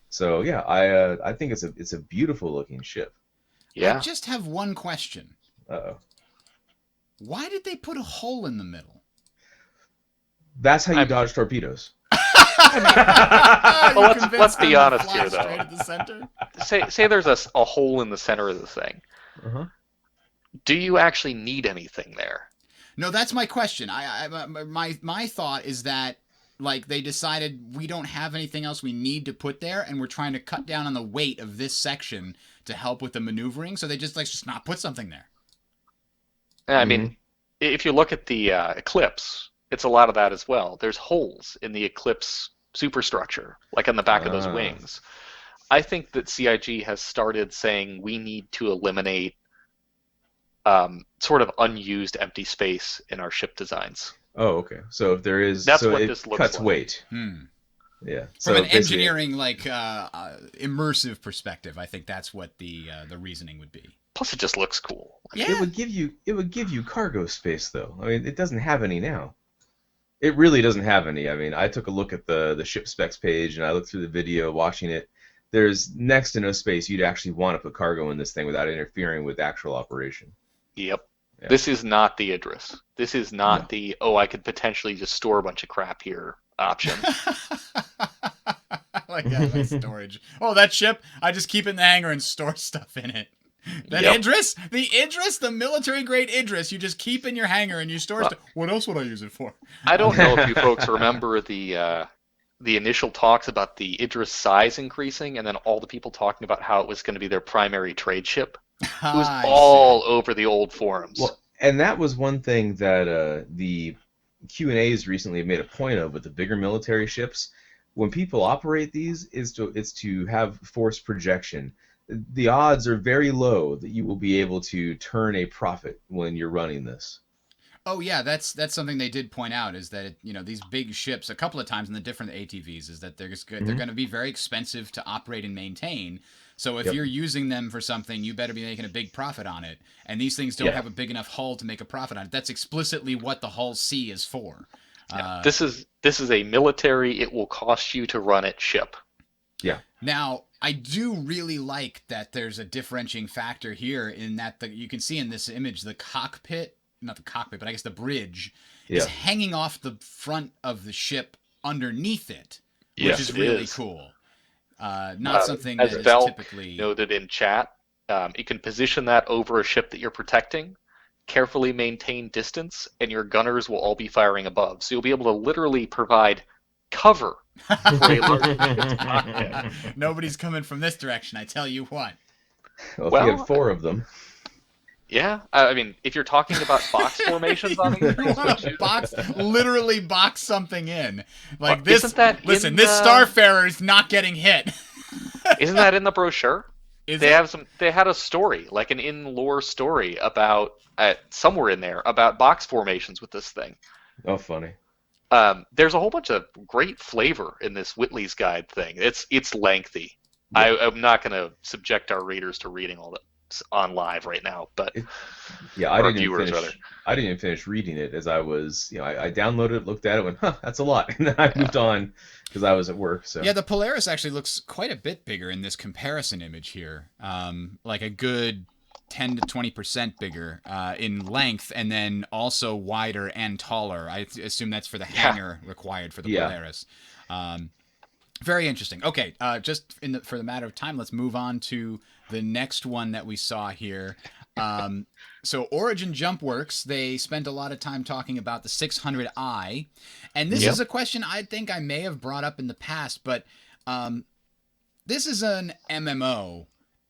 So yeah, I think it's a beautiful looking ship. I Yeah. just have one question. Uh-oh. Why did they put a hole in the middle? That's how you I'm- dodge torpedoes. You Well, convinced let's them be to honest fly here, though. straight at the center? Say there's a hole in the center of the thing. Uh-huh. Do you actually need anything there? No, that's my question. My thought is that like they decided we don't have anything else we need to put there, and we're trying to cut down on the weight of this section to help with the maneuvering. So they just not put something there. I mean, if you look at the Eclipse, it's a lot of that as well. There's holes in the Eclipse superstructure, like on the back of those wings. I think that CIG has started saying we need to eliminate sort of unused empty space in our ship designs. Oh, okay. So if there is, That's so what it this looks cuts like. weight. Yeah. So From an basically- engineering immersive perspective, I think that's what the reasoning would be. Plus, it just looks cool. Yeah. It would give you cargo space though. I mean, it doesn't have any now. It really doesn't have any. I mean, I took a look at the ship specs page and I looked through the video watching it. There's next to no space you'd actually want to put cargo in this thing without interfering with actual operation. Yep. Yeah. This is not the Idris. This is not No. the, I could potentially just store a bunch of crap here option. I like that, like storage. Oh, that ship, I just keep it in the hangar and store stuff in it. That Yep. Idris, the military grade Idris, you just keep in your hangar and you store stuff. What else would I use it for? I don't know if you folks remember the the initial talks about the Idris size increasing, and then all the people talking about how it was going to be their primary trade ship. It was I all see. over the old forums. Well, and that was one thing that the Q&As recently have made a point of with the bigger military ships. When people operate these, is to have force projection. The odds are very low that you will be able to turn a profit when you're running this. Oh yeah, that's something they did point out is that these big ships a couple of times in the different ATVs is that they're going to be very expensive to operate and maintain. So if Yep. you're using them for something, you better be making a big profit on it. And these things don't Yeah. have a big enough hull to make a profit on it. That's explicitly what the hull C is for. Yeah. This is a military, it will cost you to run it ship. Yeah. Now, I do really like that there's a differentiating factor here in that you can see in this image the cockpit, not the cockpit, but I guess the bridge is Yeah. hanging off the front of the ship underneath it, which Yes, is it really is. cool. Not something As that is Val typically. noted in chat, you can position that over a ship that you're protecting, carefully maintain distance, and your gunners will all be firing above. So you'll be able to literally provide cover for a large ship's cockpit. Nobody's coming from this direction, I tell you what. Well, if you Well, had 4 of them. yeah, I mean, if you're talking about box formations on these You things, want which to literally box something in. Like Well, this. isn't that Listen, in this the- Starfarer is not getting hit. isn't that in the brochure? Is They it? They had a story, like an in-lore story about somewhere in there about box formations with this thing. Oh, funny. There's a whole bunch of great flavor in this Whitley's Guide thing. It's lengthy. Yeah. I'm not going to subject our readers to reading all that on live right now, but Yeah, I or didn't even viewers finish. rather. I didn't even finish reading it as I was, I downloaded it, looked at it, went, huh, that's a lot, and then I moved on because I was at work. So Yeah, the Polaris actually looks quite a bit bigger in this comparison image here. Like a good 10 to 20% bigger in length, and then also wider and taller. I assume that's for the hangar required for the Yeah. Polaris. Very interesting. Okay, just for the matter of time, let's move on to the next one that we saw here. So Origin Jump Works, they spent a lot of time talking about the 600i, and this is a question I think I may have brought up in the past, but this is an MMO,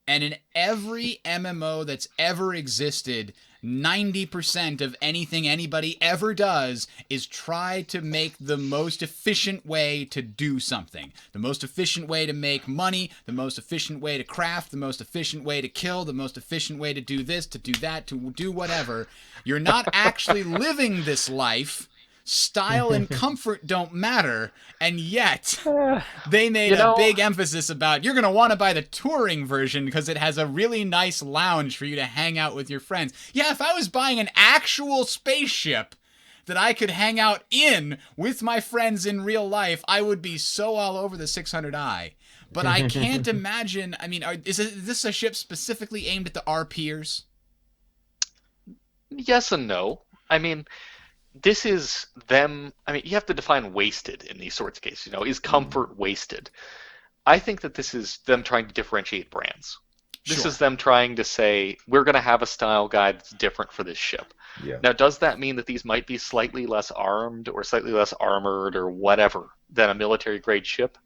and in every MMO that's ever existed, 90% of anything anybody ever does is try to make the most efficient way to do something. The most efficient way to make money, the most efficient way to craft, the most efficient way to kill, the most efficient way to do this, to do that, to do whatever. You're not actually living this life. Style and comfort don't matter, and yet they made a big emphasis about you're going to want to buy the touring version because it has a really nice lounge for you to hang out with your friends. Yeah, if I was buying an actual spaceship that I could hang out in with my friends in real life, I would be so all over the 600i. But I can't imagine, I mean, is this a ship specifically aimed at the RPers? Yes and no. I mean, this is them. I mean, you have to define wasted in these sorts of cases. Is comfort wasted? I think that this is them trying to differentiate brands. This is them trying to say, we're going to have a style guide that's different for this ship. Yeah. Now, does that mean that these might be slightly less armed or slightly less armored or whatever than a military grade ship?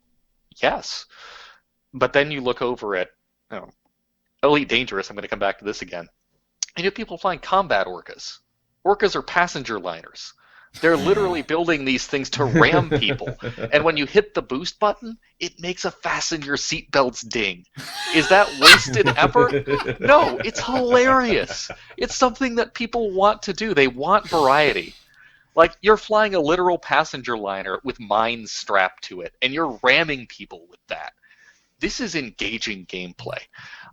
Yes. But then you look over at Elite Dangerous. I'm going to come back to this again. And you have people flying combat orcas. Orcas are passenger liners. They're literally building these things to ram people. And when you hit the boost button, it makes a fasten your seatbelts ding. Is that wasted effort? No, it's hilarious. It's something that people want to do. They want variety. Like, you're flying a literal passenger liner with mines strapped to it, and you're ramming people with that. This is engaging gameplay.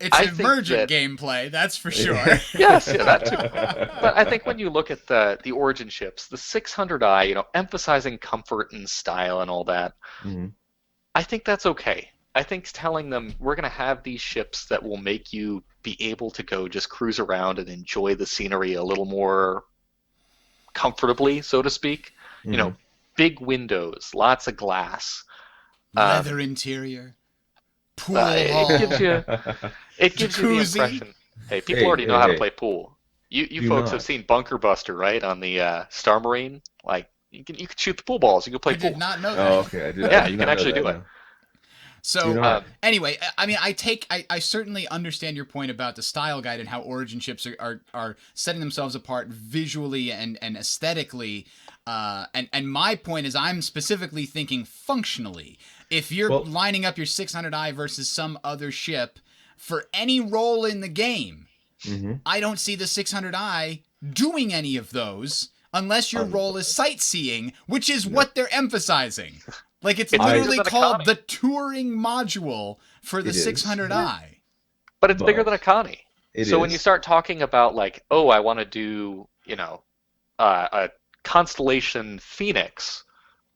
It's emergent gameplay, that's for sure. Yes, yeah, that too. But I think when you look at the Origin ships, the 600i, emphasizing comfort and style and all that, I think that's okay. I think telling them we're going to have these ships that will make you be able to go just cruise around and enjoy the scenery a little more comfortably, so to speak. Big windows, lots of glass, leather interior. Pool it gives you the impression. Hey, people already know how to play pool. You folks have seen Bunker Buster, right, on the Star Marine? Like, You can shoot the pool balls. You can play I pool. did not know that. Oh, okay. I did. Yeah, I did you not can know actually that, do it. no. So Do not. anyway, I mean, I certainly understand your point about the style guide and how origin ships are setting themselves apart visually and aesthetically. And my point is, I'm specifically thinking functionally. If you're Well- lining up your 600i versus some other ship for any role in the game, Mhm. I don't see the 600i doing any of those unless your role is sightseeing, which is what they're emphasizing. Like, it's It's literally bigger than a called Connie. the touring module for the It is. 600i. But it's bigger But than a Connie. It So when you is. start talking about like, oh, I want to do, a Constellation Phoenix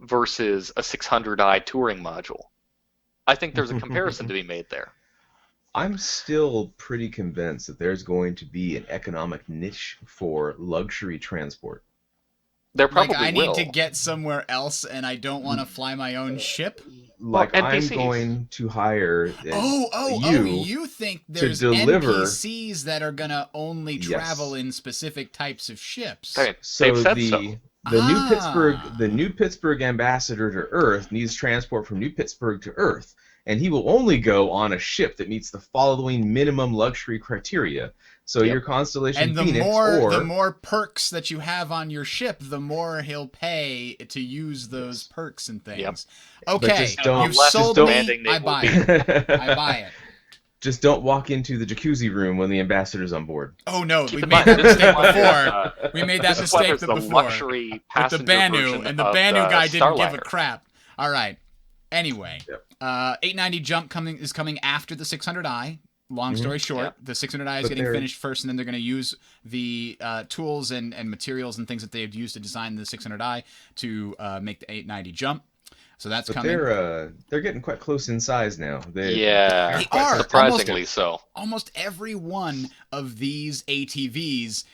versus a 600i touring module, I think there's a comparison to be made there. I'm still pretty convinced that there's going to be an economic niche for luxury transport. There probably Like, I will. need to get somewhere else and I don't want to fly my own ship? Like, Well, I'm NPCs. going to hire You think there's deliver- NPCs that are going to only Yes. travel in specific types of ships? I mean, So they've said the so. the new Pittsburgh ambassador to Earth needs transport from New Pittsburgh to Earth, and he will only go on a ship that meets the following minimum luxury criteria. So Yep. your Constellation And the Phoenix the more perks that you have on your ship, the more he'll pay to use those perks and things. Yep. Okay, just don't- you've just sold don't- me. demanding they I will buy be. it. I buy it. Just don't walk into the jacuzzi room when the ambassador's on board. Oh no, Keep we in made mind, that this is mistake why there's, before. We made that this is why mistake there's the before. luxury With the passenger Banu, version and the of Banu guy didn't give a Starliner. crap. All right. Anyway, Yep. 890 jump is coming after the 600i. Long story short, Yep. the 600i is But getting they're- finished first, and then they're going to use the tools and materials and things that they've used to design the 600i to make the 890 jump. So that's But coming. they're getting quite close in size now. Yeah, They are. surprisingly so. Almost every one of these ATVs,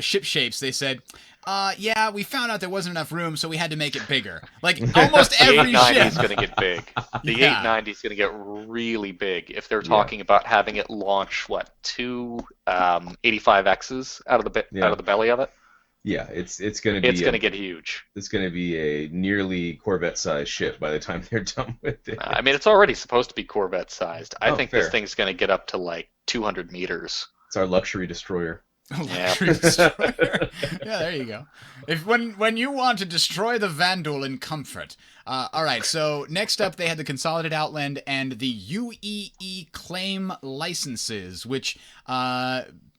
ship shapes, they said, yeah, we found out there wasn't enough room, so we had to make it bigger. Like, almost The every 890 ship. is going to get big. The Yeah. 890 is going to get really big if they're talking about having it launch two 85Xs out of the belly of it. Yeah, it's going to be It's going to get huge. It's going to be a nearly Corvette-sized ship by the time they're done with it. I mean, it's already supposed to be Corvette sized. I Oh, think fair. this thing's going to get up to like 200 meters. It's our luxury destroyer. Luxury destroyer. Yeah, there you go. If when you want to destroy the Vandal in comfort. All right, so next up they had the Consolidated Outland and the UEE claim licenses, which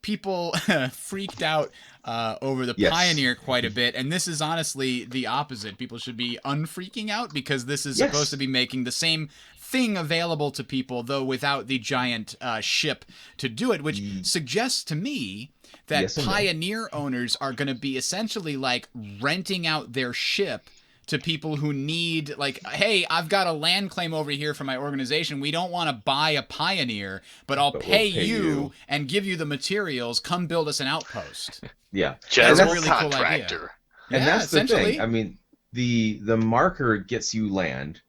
people freaked out over the Yes. Pioneer quite a bit, and this is honestly the opposite. People should be unfreaking out because this is Yes. supposed to be making the same thing available to people, though without the giant ship to do it, which suggests to me that Yes and no. Pioneer owners are going to be essentially like renting out their ship to people who need, like, hey, I've got a land claim over here for my organization. We don't want to buy a Pioneer, but I'll But we'll pay pay you you. and give you the materials. Come build us an outpost. Yeah. That's General a really cool idea. contractor. And Yeah, that's the essentially. thing. I mean, the marker gets you land.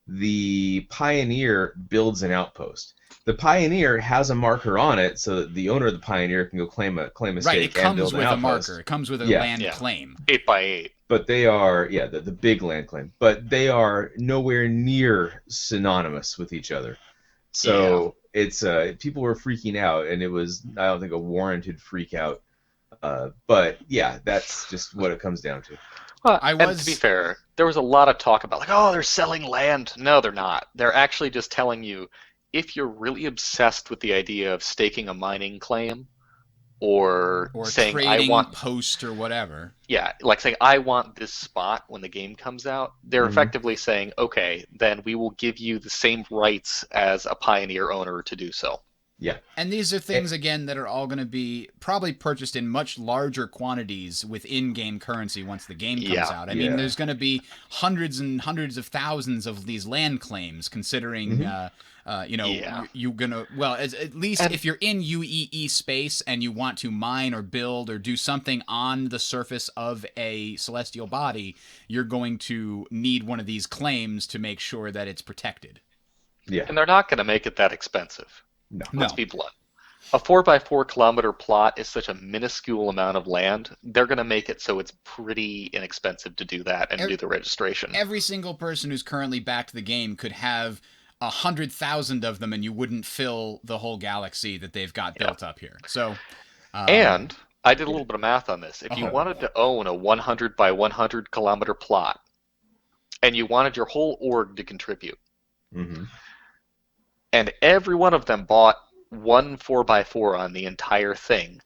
The Pioneer builds an outpost. The Pioneer has a marker on it, so that the owner of the Pioneer can go claim a Right, stake it and comes build with an a outpost. marker. It comes with a Yeah. land Yeah. claim. 8x8. But they are, the big land claim. But they are nowhere near synonymous with each other. So it's people were freaking out, and it was, I don't think, a warranted freak out. But yeah, that's just what it comes down to. Well, I and was- to be fair, there was a lot of talk about like, oh, they're selling land. No, they're not. They're actually just telling you if you're really obsessed with the idea of staking a mining claim, or saying trading I want, post or whatever. yeah, like saying I want this spot when the game comes out, they're Mhm. effectively saying, okay, then we will give you the same rights as a Pioneer owner to do so. And these are things, again, that are all going to be probably purchased in much larger quantities with in-game currency once the game comes Yeah. out. I mean, Yeah. there's going to be hundreds and hundreds of thousands of these land claims, considering, Yeah. you're going to, well, at least And- if you're in UEE space and you want to mine or build or do something on the surface of a celestial body, you're going to need one of these claims to make sure that it's protected. Yeah. And they're not going to make it that expensive. No. No. Let's be blunt. a 4x4 kilometer plot is such a minuscule amount of land. They're going to make it so it's pretty inexpensive to do that and do the registration. Every single person who's currently backed the game could have 100,000 of them, and you wouldn't fill the whole galaxy that they've got built up here. So, and I did a little bit of math on this. If you wanted to own a 100 by 100 kilometer plot, and you wanted your whole org to contribute, and every one of them bought one 4x4 on the entire thing,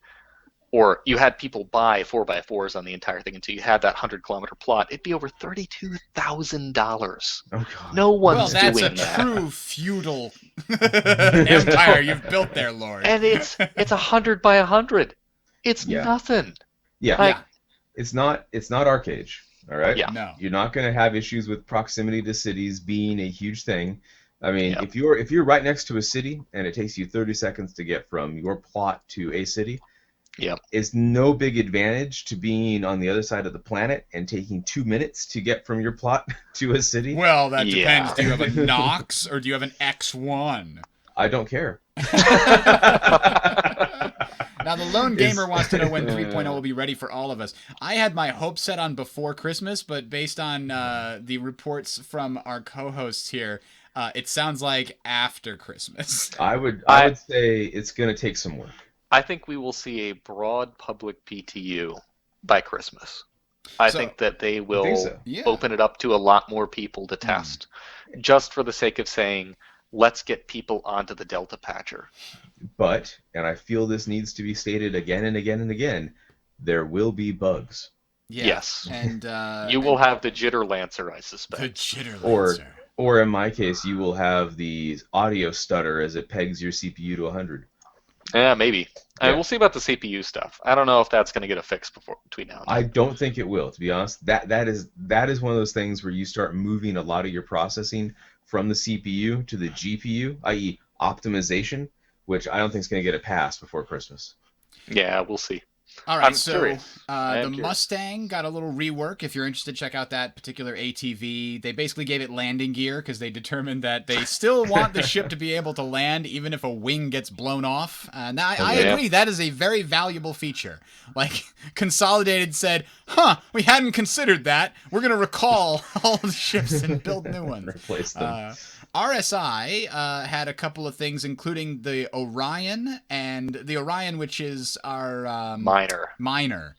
or you had people buy 4x4s on the entire thing until you had that 100-kilometer plot, it'd be over $32,000. Oh, God. No one's doing that. Well, that's a true feudal empire you've built there, Lord. And it's 100 by 100. It's nothing. Yeah. Like, It's not Arcade, all right? Yeah. No. You're not going to have issues with proximity to cities being a huge thing. I mean, if you're right next to a city and it takes you 30 seconds to get from your plot to a city, it's no big advantage to being on the other side of the planet and taking 2 minutes to get from your plot to a city. Well, that depends. Do you have a Nox or do you have an X1? I don't care. Now, the lone gamer wants to know when 3.0 will be ready for all of us. I had my hopes set on before Christmas, but based on the reports from our co-hosts here, it sounds like after Christmas. I would say it's going to take some work. I think we will see a broad public PTU by Christmas. I think that they will open it up to a lot more people to test, just for the sake of saying, let's get people onto the Delta Patcher. But, and I feel this needs to be stated again and again and again, there will be bugs. Yeah. Yes. And you will have the Jitter Lancer, I suspect. The Jitter Lancer. Or in my case, you will have the audio stutter as it pegs your CPU to 100. Yeah, maybe. I mean, we'll see about the CPU stuff. I don't know if that's going to get a fix between now and then. I don't think it will, to be honest. That is one of those things where you start moving a lot of your processing from the CPU to the GPU, i.e. optimization, which I don't think is going to get a pass before Christmas. Yeah, we'll see. All right, I'm so curious. the Mustang got a little rework. If you're interested, check out that particular ATV. They basically gave it landing gear because they determined that they still want the ship to be able to land even if a wing gets blown off. Now, I agree. That is a very valuable feature. Like, Consolidated said, we hadn't considered that. We're going to recall all the ships and build new ones. Replace them. RSI had a couple of things, including the Orion, which is our minor,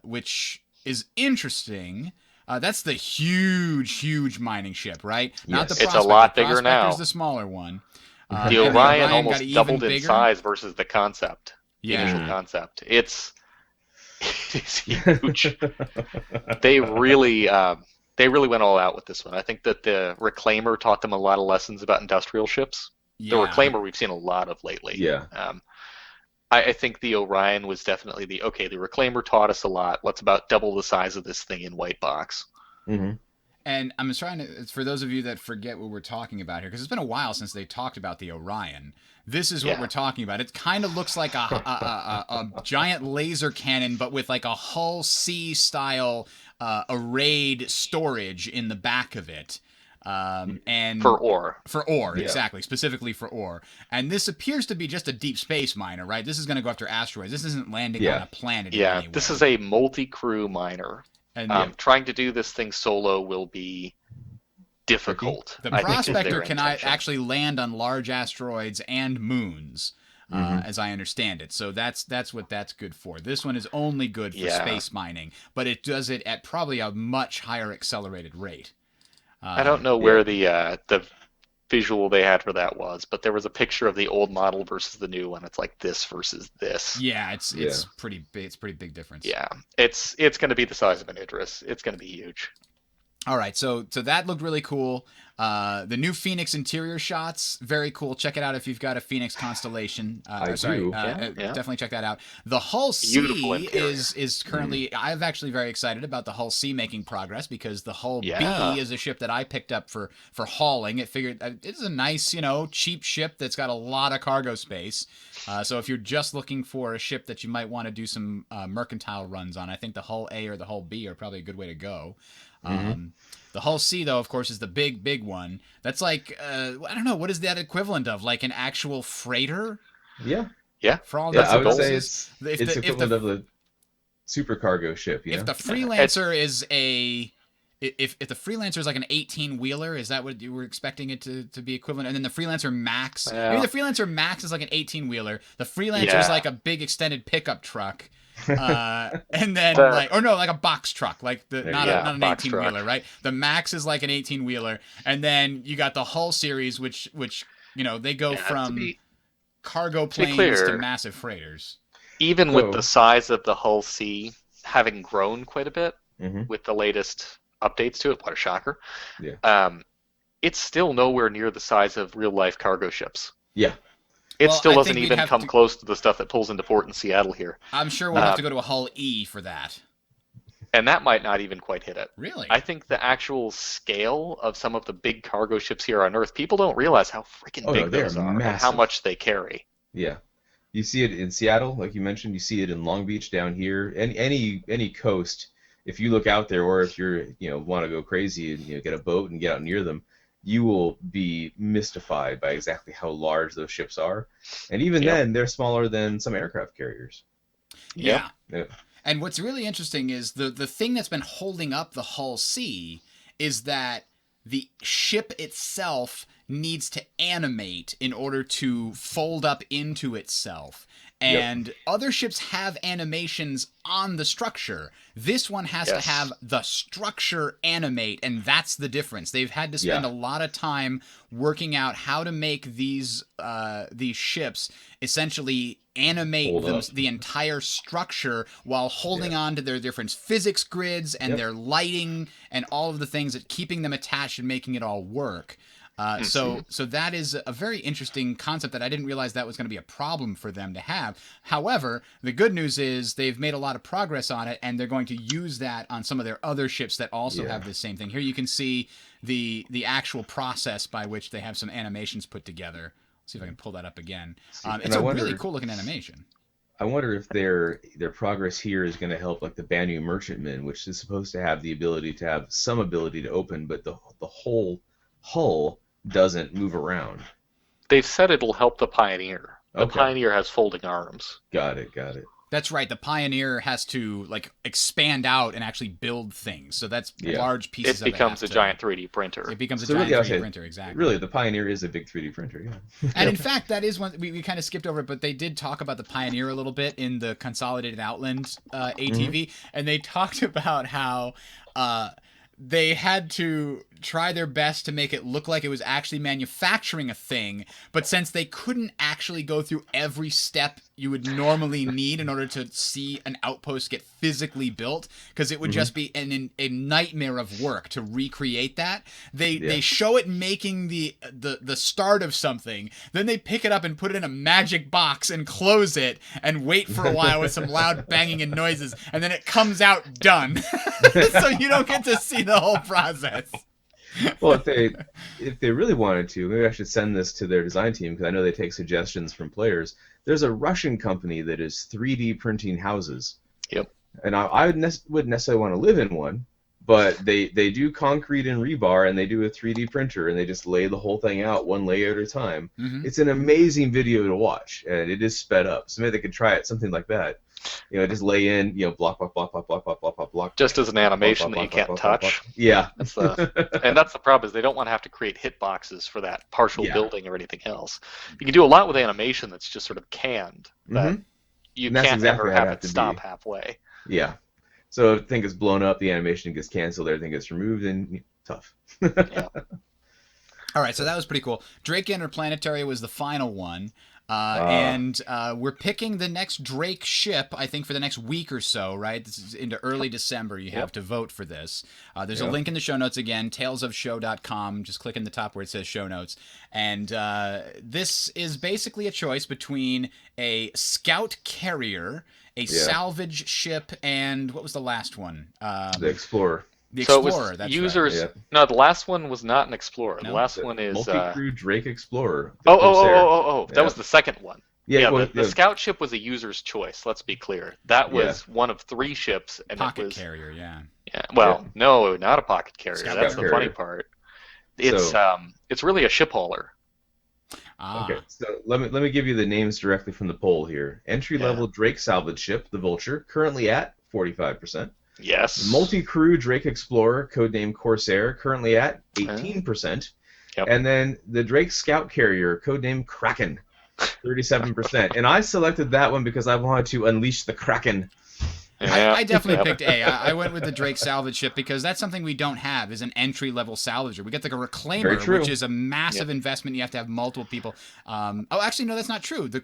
which is interesting. That's the huge mining ship, right? Yes. Not the It's Prospector. a lot bigger now. Prospector's the smaller one. The Orion almost doubled in size versus the concept. The Yeah. initial concept. It is huge. They really went all out with this one. I think that the Reclaimer taught them a lot of lessons about industrial ships. The Reclaimer we've seen a lot of lately. Yeah. I think the Orion was definitely the Reclaimer taught us a lot. Let's about double the size of this thing in white box. Mm-hmm. And I'm trying to, for those of you that forget what we're talking about here, because it's been a while since they talked about the Orion. This is what we're talking about. It kind of looks like a giant laser cannon, but with like a Hull C style arrayed storage in the back of it. And for ore, exactly, specifically for ore. And this appears to be just a deep space miner, right? This is going to go after asteroids. This isn't landing on a planet. Yeah, this is a multi-crew miner. And trying to do this thing solo will be difficult. The Prospector can actually land on large asteroids and moons, as I understand it. So that's what that's good for. This one is only good for space mining, but it does it at probably a much higher accelerated rate. I don't know where the visual they had for that was, but there was a picture of the old model versus the new one. It's like this versus this. Yeah, it's pretty big. It's a pretty big difference. Yeah, it's going to be the size of an Idris. It's going to be huge. All right, so that looked really cool. The new Phoenix interior shots, very cool. Check it out if you've got a Phoenix Constellation. Definitely check that out. The Hull C is currently. I'm actually very excited about the Hull C making progress because the Hull B is a ship that I picked up for hauling. It's a nice, cheap ship that's got a lot of cargo space. So if you're just looking for a ship that you might want to do some mercantile runs on, I think the Hull A or the Hull B are probably a good way to go. The Hull C, though, of course, is the big one. That's like, I don't know, what is that equivalent of? Like an actual freighter? Yeah. Yeah, For all Yeah, that's I intents the and would goal. say purposes, it's equivalent of a supercargo ship. if the freelancer is if the freelancer is like an 18-wheeler, is that what you were expecting it to be equivalent? And then the freelancer max, maybe the freelancer max is like an 18-wheeler. The freelancer is like a big extended pickup truck. And then like a box truck, like not an 18-wheeler, right? The max is like an 18-wheeler, and then you got the Hull series, which they go from cargo planes to massive freighters. Even with the size of the Hull C having grown quite a bit with the latest updates to it, what a shocker! Yeah, it's still nowhere near the size of real life cargo ships. Yeah. It still doesn't even come close to the stuff that pulls into port in Seattle here. I'm sure we'll have to go to a Hull E for that. And that might not even quite hit it. Really? I think the actual scale of some of the big cargo ships here on Earth, people don't realize how freaking big those are and how much they carry. Yeah. You see it in Seattle, like you mentioned. You see it in Long Beach down here. Any coast, if you look out there, or if you're want to go crazy and get a boat and get out near them, you will be mystified by exactly how large those ships are. And even then, they're smaller than some aircraft carriers. Yeah. And what's really interesting is the thing that's been holding up the Hull C is that the ship itself needs to animate in order to fold up into itself. And other ships have animations on the structure. This one has to have the structure animate, and that's the difference. They've had to spend a lot of time working out how to make these ships essentially animate the entire structure while holding on to their different physics grids and their lighting and all of the things that keeping them attached and making it all work. So that is a very interesting concept that I didn't realize that was going to be a problem for them to have. However, the good news is they've made a lot of progress on it, and they're going to use that on some of their other ships that also have the same thing. Here you can see the actual process by which they have some animations put together. Let's see if I can pull that up again. It's a really cool looking animation. I wonder if their progress here is going to help, like the Banu Merchantman, which is supposed to have the ability to have some ability to open, but the whole hull doesn't move around. They've said it'll help the Pioneer. The Pioneer has folding arms. Got it. That's right. The Pioneer has to expand out and actually build things. So that's large pieces of it. It becomes a giant 3D printer. It becomes a giant 3D printer, exactly. Really, the Pioneer is a big 3D printer, yeah. And in fact, that is one we kind of skipped over it, but they did talk about the Pioneer a little bit in the Consolidated Outland ATV, and they talked about how they had to try their best to make it look like it was actually manufacturing a thing, but since they couldn't actually go through every step you would normally need in order to see an outpost get physically built, because it would just be a nightmare of work to recreate that, they show it making the start of something, then they pick it up and put it in a magic box and close it and wait for a while with some loud banging and noises, and then it comes out done. So you don't get to see the whole process. Well, if they really wanted to, maybe I should send this to their design team, because I know they take suggestions from players. There's a Russian company that is 3D printing houses. Yep. And I wouldn't necessarily want to live in one, but they do concrete and rebar, and they do a 3D printer, and they just lay the whole thing out one layer at a time. It's an amazing video to watch, and it is sped up. So maybe they could try it, something like that. Just lay in, block, block, block, block, block, block, block, block, block. Just as an animation that you can't touch. Yeah. And that's the problem, is they don't want to have to create hitboxes for that partial building or anything else. You can do a lot with animation that's just sort of canned, that you can't ever have it stop halfway. Yeah. So if the thing gets blown up, the animation gets canceled, everything gets removed, and tough. Yeah. All right, so that was pretty cool. Drake Interplanetary was the final one. And we're picking the next Drake ship, I think, for the next week or so, right? This is into early December. You have to vote for this. There's a link in the show notes again, talesofshow.com. Just click in the top where it says show notes. And this is basically a choice between a scout carrier, a salvage ship, and what was the last one? The Explorer. The Explorer, so it was that's users. right. No, the last one was not an Explorer. The last one is multi-crew Drake Explorer. That was the second one. The scout ship was a user's choice. Let's be clear. That was one of 3 ships, and pocket it was carrier. Yeah. Well, no, not a pocket carrier. Scout That's carrier. The funny part. It's really a ship hauler. Okay, Ah, so let me give you the names directly from the poll here. Entry Yeah. level Drake salvage ship, the Vulture, currently at 45%. The Yes. multi-crew Drake Explorer, codename Corsair, currently at Uh, 18%. yep. And then the Drake Scout Carrier, codename Kraken, 37%. And I selected that one because I wanted to unleash the Kraken. Yeah. I definitely Yep. picked A. I went with the Drake salvage ship because that's something we don't have is an entry level salvager. We get the Very reclaimer, which true. is a massive Yep. investment. You have to have multiple people. Oh, actually, no, that's not true. The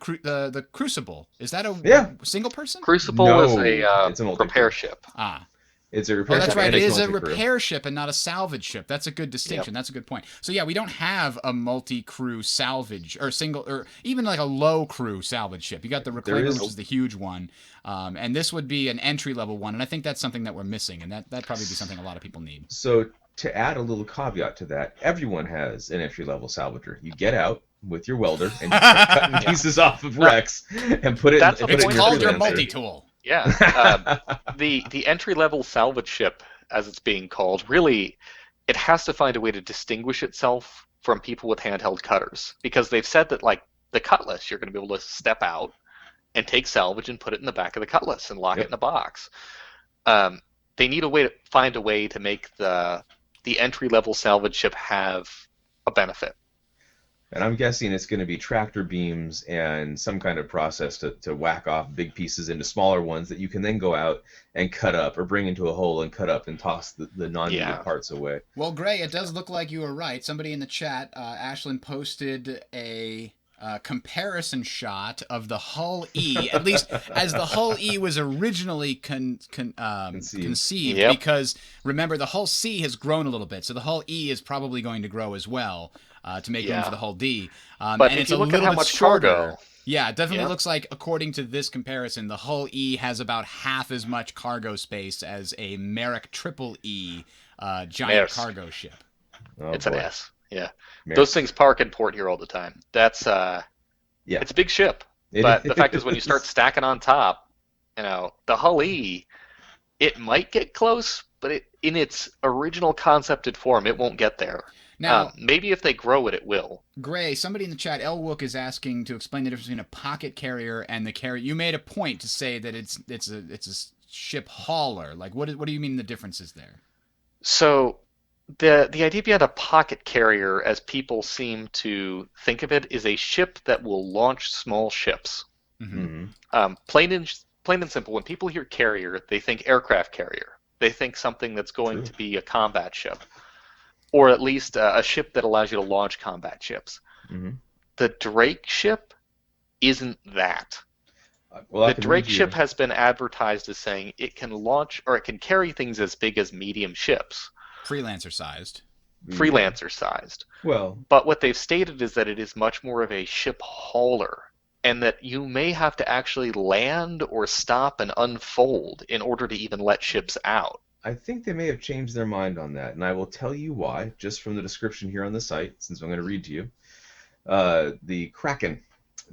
Crucible, is that a Yeah. single person? Crucible is a No, it's a repair multi-crew. ship. Ah. It's a Oh, repair that's ship right. and It it's is a multi-crew. repair ship and not a salvage ship. That's a good Yep. distinction. That's a good point. So yeah, we don't have a multi-crew salvage or single or even like a low crew salvage ship. You got the There reclaimer, is which is the huge one, and this would be an entry level one. And I think that's something that we're missing, and that probably be something a lot of people need. So to add a little caveat to that, everyone has an entry level salvager. You get out with your welder and you start cutting Yeah. pieces off of That, wrecks and put it in, that's and the put it It's in point your of called this your whole thing. multi-tool. Yeah. The entry level salvage ship, as it's being called, really it has to find a way to distinguish itself from people with handheld cutters because they've said that like the Cutlass, you're going to be able to step out and take salvage and put it in the back of the Cutlass and lock it Yep. in a box. Um, they need a way to find a way to make the entry level salvage ship have a benefit. And I'm guessing it's going to be tractor beams and some kind of process to whack off big pieces into smaller ones that you can then go out and cut up or bring into a hole and cut up and toss the non-needed Yeah. parts away. Well, Gray, it does look like you were right. Somebody in the chat, Ashlyn, posted a comparison shot of the Hull E, at least as the Hull E was originally conceived, Yep. because remember, the Hull C has grown a little bit, so the Hull E is probably going to grow as well to make room for Yeah. the Hull D. But And if it's you a look at little how bit much shorter. cargo, Yeah, it definitely yeah, looks like, according to this comparison, the Hull E has about half as much cargo space as a Merrick Triple E giant Maersk. cargo ship. Oh It's an boy. S. Yeah. Those Maersk. things park in port here all the time. That's Yeah, it's a big ship. it But the fact is when you start is. stacking on top, the Hull E, it might get close, but in its original concepted form, it won't get there. Now, Maybe if they grow it, it will. Gray, somebody in the chat, Elwook, is asking to explain the difference between a pocket carrier and the carrier. You made a point to say that it's a ship hauler. Like, what do you mean the differences there? So the idea behind a pocket carrier, as people seem to think of it, is a ship that will launch small ships. Mm-hmm. Mhm. Plain and simple. When people hear carrier, they think aircraft carrier. They think something that's going True. to be a combat ship, or at least a ship that allows you to launch combat ships. Mhm. The Drake ship isn't that. Well, I The can read Drake you. ship has been advertised as saying it can launch or it can carry things as big as medium ships, Freelancer sized. freelancer sized. Well, But what they've stated is that it is much more of a ship hauler, and that you may have to actually land or stop and unfold in order to even let ships out. I think they may have changed their mind on that, and I will tell you why, just from the description here on the site, since I'm going to read to you. The Kraken.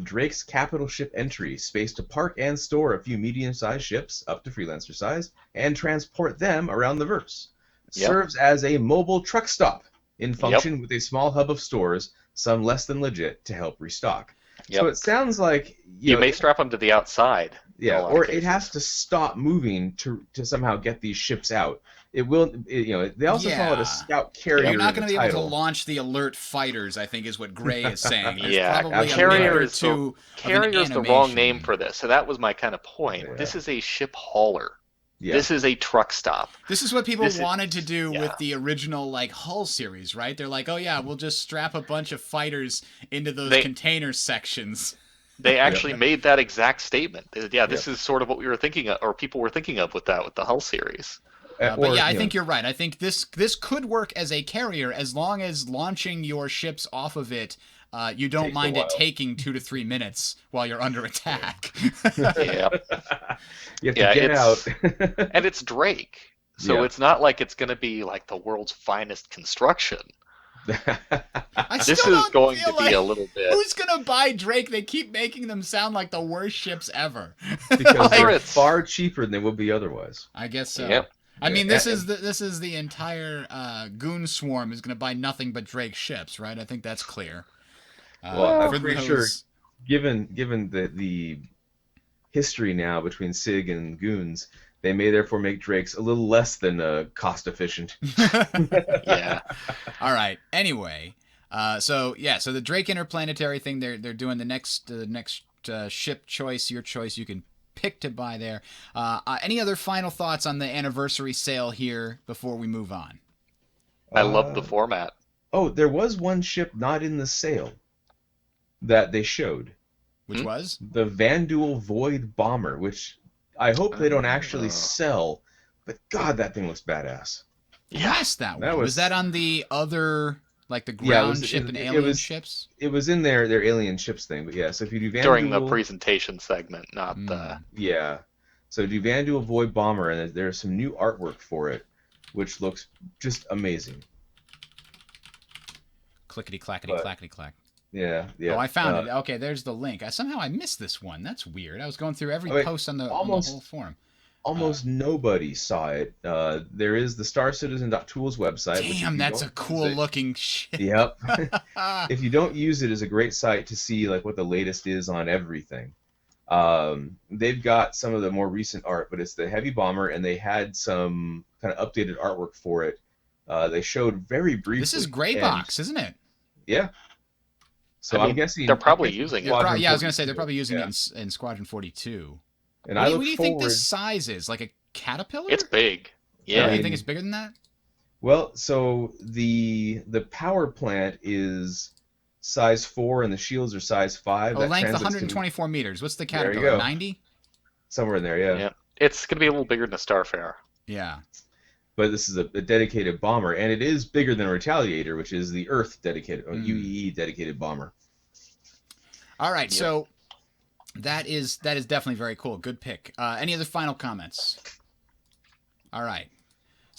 Drake's capital ship entry, space to park and store a few medium-sized ships, up to freelancer size, and transport them around the verse. Yep. Serves as a mobile truck stop in Yep. function with a small hub of stores, some less than legit, to help restock. So Yep. it sounds like You may strap them to the outside. in yeah, a lot or of it cases. has to stop moving to somehow get these ships out. It will, they also call it Yeah. a scout carrier You're in not the going to be able to title. launch the alert fighters, I think, is what Gray is saying. There's Yeah, probably a minute carrier or is two of an carrier's the wrong name animation. for this. So that was my kind of point. Yeah. This is a ship hauler. Yeah. This is a truck stop. This is what people This is- wanted to do yeah. with the original Hull series, right? They're like, oh yeah, we'll just strap a bunch of fighters into those They- container sections. They actually made that exact statement. They said, yeah, this Yep. is sort of what we were thinking of, or people were thinking of with the Hull series. But yeah, I think you're right. I think this could work as a carrier as long as launching your ships off of it, you don't Takes a mind it while. taking 2 to 3 minutes while you're under attack. Yeah. You have Yeah, to get out. And it's Drake. So Yeah. it's not like it's going to be like the world's finest construction. I This still is don't going feel to be like- a little bit. Who's gonna buy Drake? They keep making them sound like the worst ships ever. Because Like- they're It's- far cheaper than they would be otherwise. I guess so. Yep. I mean, Yeah, this is the entire goon swarm is gonna buy nothing but Drake ships, right? I think that's clear. Well, I'm For pretty sure, those, given the history now between Sig and Goons, they may therefore make Drakes a little less than cost efficient. Yeah. all right. Anyway, so the Drake interplanetary thing, they're doing the next ship choice, your choice. You can pick to buy there. Any other final thoughts on the anniversary sale here before we move on? I love the Uh, format. oh, there was one ship not in the sale that they showed. Which was? The Vanduul Void Bomber, which I hope they don't actually Oh. sell, but God, that thing looks badass. I Yeah. missed that That one. Was that was on the other, like the yeah, ground ship and it alien was ships? it was in their alien ships thing, but yeah. So if you do During the Vanduul, presentation segment, not the. yeah. So do Vanduul Void Bomber, and there's some new artwork for it, which looks just amazing. Clickety clackety But clackety clack. yeah, Oh, yeah. I found it. Okay, there's the link. Somehow I missed this one. That's weird. I was going through every I mean, post on the almost whole forum. almost nobody saw it. There is the StarCitizen.tools website, which if Damn, you that's don't a use cool it, looking shit. yep. If you don't use it, is a great site to see like what the latest is on everything. They've got some of the more recent art, but it's the heavy bomber, and they had some kind of updated artwork for it. They showed very briefly. This is gray and box, isn't it? yeah. So I mean, they're probably using it. Squadron Yeah, I was gonna say 42. they're probably using Yeah. it in Squadron 42. And What I do look you think forward. this size is? Like a caterpillar? It's big. Yeah, Yeah. you mean, think it's bigger than that? Well, so the power plant is size 4 and the shields are size 5. Oh, That length translates to 124 meters. What's the there you caterpillar? go. 90? Somewhere in there, yeah. Yeah. It's going to be a little bigger than a Starfare. Yeah. But this is a dedicated bomber, and it is bigger than a Retaliator, which is the Earth dedicated, or UEE dedicated bomber. All right, Yep. so that is definitely very cool. Good pick. Any other final comments? All right.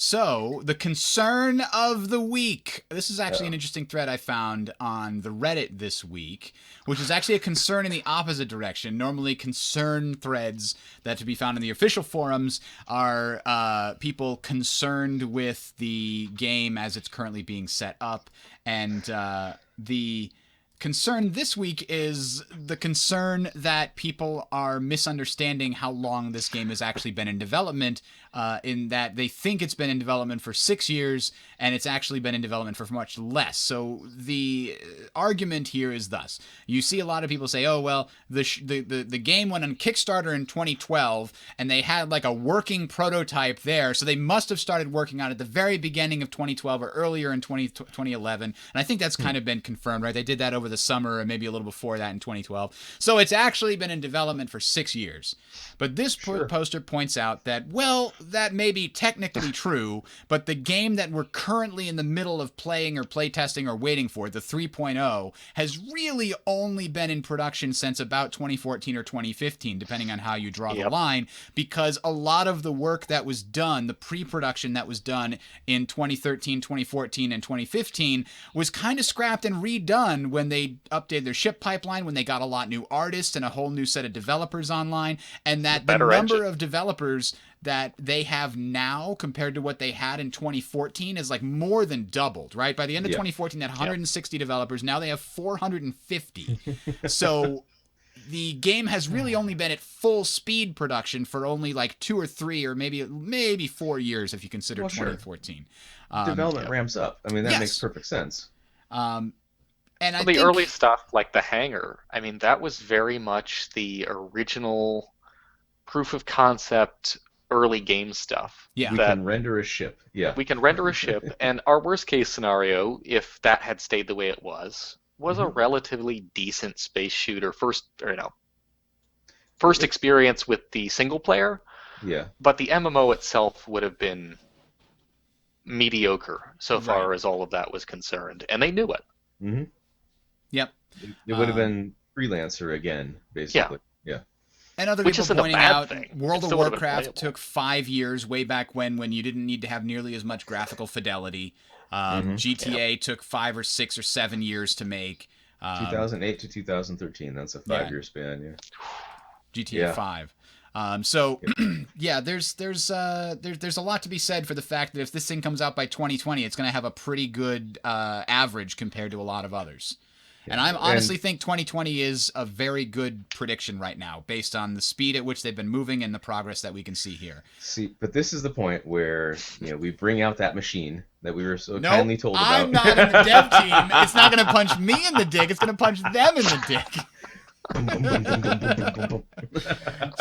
So, the concern of the week. This is actually an interesting thread I found on the Reddit this week, which is actually a concern in the opposite direction. Normally, concern threads that to be found in the official forums are people concerned with the game as it's currently being set up, and the concern this week is the concern that people are misunderstanding how long this game has actually been in development, in that they think it's been in development for 6 years and it's actually been in development for much less. So the argument here is thus. You see a lot of people say, oh, well, the game went on Kickstarter in 2012 and they had like a working prototype there, so they must have started working on it at the very beginning of 2012 or earlier in 2011. And I think that's kind of been confirmed, right? They did that over the summer and maybe a little before that in 2012. So it's actually been in development for 6 years. But this poster points out that, well, that may be technically true, but the game that we're currently in the middle of playing or playtesting or waiting for, the 3.0, has really only been in production since about 2014 or 2015, depending on how you draw the line, because a lot of the work that was done, the pre-production that was done in 2013, 2014, and 2015 was kind of scrapped and redone when they updated their ship pipeline, when they got a lot new artists and a whole new set of developers online, and that the number of developers that they have now compared to what they had in 2014 is like more than doubled, right? By the end of 2014, they had 160 developers. Now they have 450. So the game has really only been at full speed production for only like 2 or 3 or maybe 4 years if you consider 2014. Development ramps up. I mean, that makes perfect sense. And I the think early stuff like the hangar, I mean, that was very much the original proof of concept early game stuff. Yeah. We can render a ship. Yeah. We can render a ship, and our worst case scenario, if that had stayed the way it was a relatively decent space shooter first experience with the single player. Yeah. But the MMO itself would have been mediocre so far as all of that was concerned, and they knew it. Mm-hmm. Yep. It would have been freelancer again, basically. Yeah. And other Which people isn't a pointing bad out thing. World It of still would've been Warcraft playable. took 5 years way back when you didn't need to have nearly as much graphical fidelity. GTA took 5 or 6 or 7 years to make. 2008 to 2013. That's a 5-year span. Yeah. GTA 5. So yeah, there's a lot to be said for the fact that if this thing comes out by 2020, it's going to have a pretty good average compared to a lot of others. And I honestly think 2020 is a very good prediction right now, based on the speed at which they've been moving and the progress that we can see here. See, but this is the point where we bring out that machine that we were so Nope, kindly told about. I'm not in the dev team. It's not going to punch me in the dick. It's going to punch them in the dick.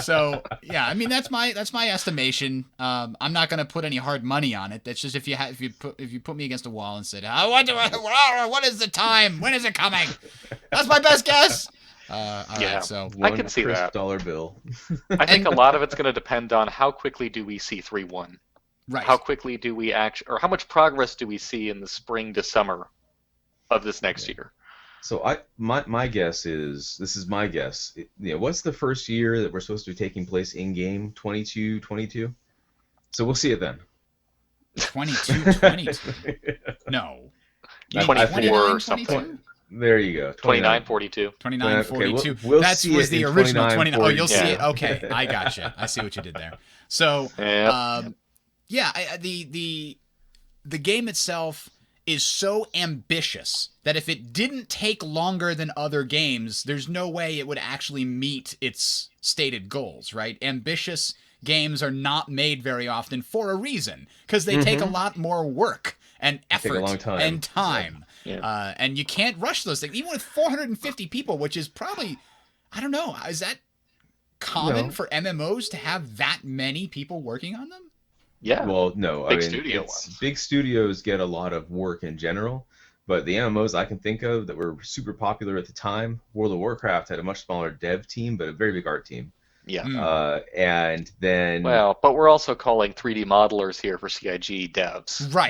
So yeah, I mean that's my estimation. I'm not going to put any hard money on it. That's just if you put me against a wall and said, what is the time? When is it coming? That's my best guess. All right, so I can see that $1 bill. I think a lot of it's going to depend on how quickly do we see 3.1. Right. How quickly do we or how much progress do we see in the spring to summer of this next year? So my guess is, this is my guess. What's the first year that we're supposed to be taking place in game? 22. So we'll see it then. 22. No. 24 something. There you go. 29, 42. 29, 42. Okay, we'll that see was it the in original 29, 29. Oh, you'll see Yeah. it. Okay, I gotcha. I see what you did there. So, Yep. the game itself is so ambitious that if it didn't take longer than other games, there's no way it would actually meet its stated goals, right? Ambitious games are not made very often for a reason, because they take a lot more work and effort a long time. and time. Yeah. And you can't rush those things. Even with 450 people, which is probably, I don't know, is that common for MMOs to have that many people working on them? Yeah. Well, no. Big studio it's ones. big studios get a lot of work in general, but the MMOs I can think of that were super popular at the time, World of Warcraft had a much smaller dev team, but a very big art team. Yeah. And then Well, but we're also calling 3D modelers here for CIG devs. Right.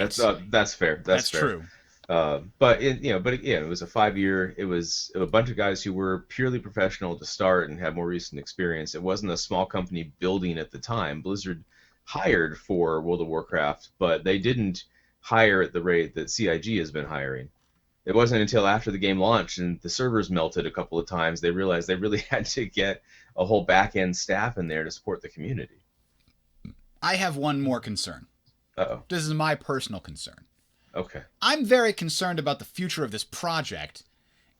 that's fair. That's fair. True. But it was a 5-year. It was a bunch of guys who were purely professional to start and had more recent experience. It wasn't a small company building at the time. Blizzard hired for World of Warcraft, but they didn't hire at the rate that CIG has been hiring. It wasn't until after the game launched and the servers melted a couple of times they realized they really had to get a whole back-end staff in there to support the community. I have one more concern. Uh-oh. This is my personal concern. Okay. I'm very concerned about the future of this project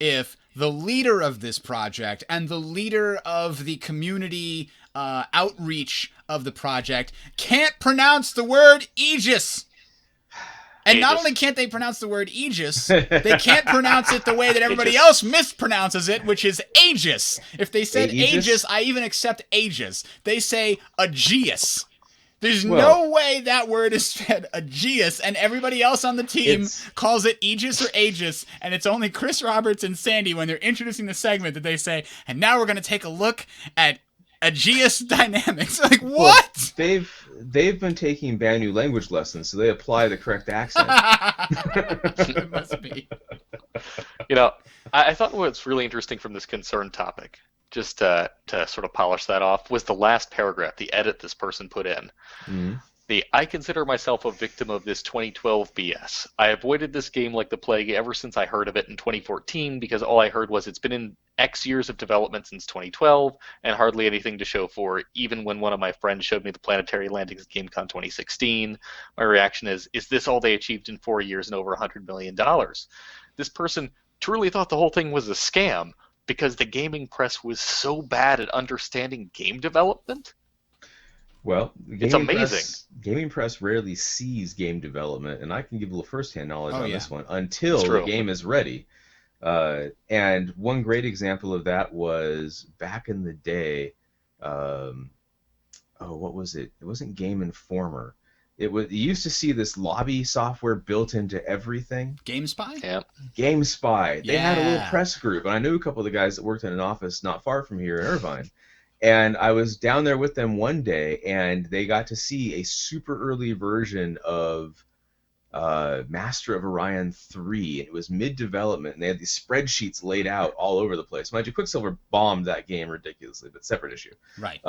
if the leader of this project and the leader of the community outreach of the project can't pronounce the word Aegis. And not only can't they pronounce the word Aegis, they can't pronounce it the way that everybody else mispronounces it, which is Aegis. If they said Aegis, I even accept Aegis. They say Aegis. There's no way that word is said Aegis, and everybody else on the team calls it Aegis or Aegis, and it's only Chris Roberts and Sandy when they're introducing the segment that they say, and now we're going to take a look at Aegis dynamics. Like, what? Well, they've been taking brand new language lessons, so they apply the correct accent. It must be. I thought what's really interesting from this concern topic, just to sort of polish that off, was the last paragraph, the edit this person put in. Mm-hmm. I consider myself a victim of this 2012 BS. I avoided this game like the plague ever since I heard of it in 2014 because all I heard was it's been in X years of development since 2012 and hardly anything to show for it. Even when one of my friends showed me the planetary landings at GameCon 2016, my reaction is this all they achieved in 4 years and over $100 million? This person truly thought the whole thing was a scam because the gaming press was so bad at understanding game development. Well, it's amazing. Gaming press rarely sees game development, and I can give a little first-hand knowledge on this one, until the game is ready. And one great example of that was back in the day. What was it? It wasn't Game Informer. You used to see this lobby software built into everything. GameSpy? Yeah. GameSpy. They had a little press group, and I knew a couple of the guys that worked in an office not far from here in Irvine. And I was down there with them one day, and they got to see a super early version of Master of Orion 3. It was mid-development, and they had these spreadsheets laid out all over the place. Mind you, Quicksilver bombed that game ridiculously, but separate issue. Right.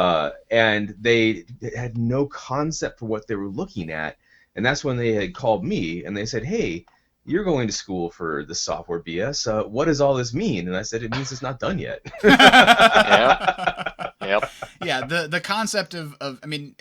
And they had no concept for what they were looking at, and that's when they had called me, and they said, hey, you're going to school for this software BS. What does all this mean? And I said, it means it's not done yet. Yep. Yeah, the concept of I mean,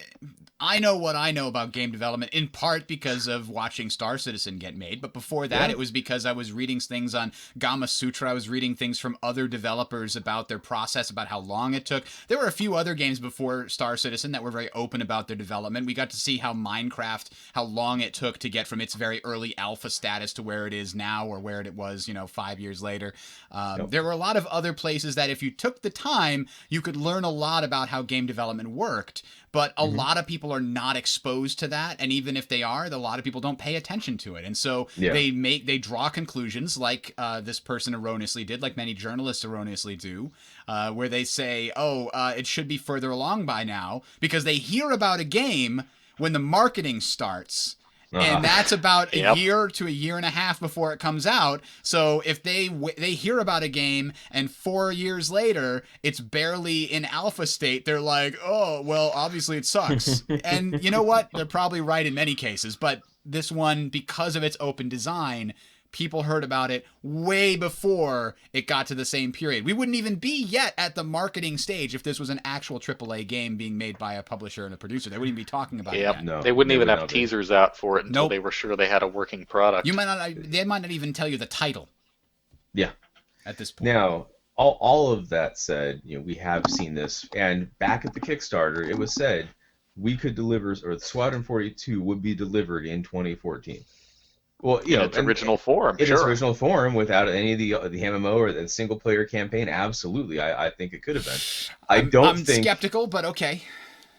I know what I know about game development in part because of watching Star Citizen get made, but before that it was because I was reading things on Gama Sutra. I was reading things from other developers about their process, about how long it took. There were a few other games before Star Citizen that were very open about their development. We got to see how Minecraft, how long it took to get from its very early alpha status to where it is now, or where it was, 5 years later. There were a lot of other places that if you took the time, you could learn a lot about how game development worked. But a lot of people are not exposed to that, and even if they are, a lot of people don't pay attention to it, and so they draw conclusions like this person erroneously did, like many journalists erroneously do, where they say, it should be further along by now, because they hear about a game when the marketing starts. And that's about a year to a year and a half before it comes out. So if they hear about a game and 4 years later it's barely in alpha state, they're like, oh, well, obviously it sucks. And you know what? They're probably right in many cases. But this one, because of its open design, people heard about it way before it got to the same period. We wouldn't even be yet at the marketing stage if this was an actual AAA game being made by a publisher and a producer. They wouldn't even be talking about it yet. No, they wouldn't even have teasers out for it until they were sure they had a working product. They might not even tell you the title. Yeah. At this point. Now, all of that said, we have seen this, and back at the Kickstarter, it was said we could deliver, or Squadron 42 would be delivered in 2014. Well, in its original form, its original form, without any of the MMO or the single player campaign, absolutely, I think it could have been. I'm skeptical, but okay.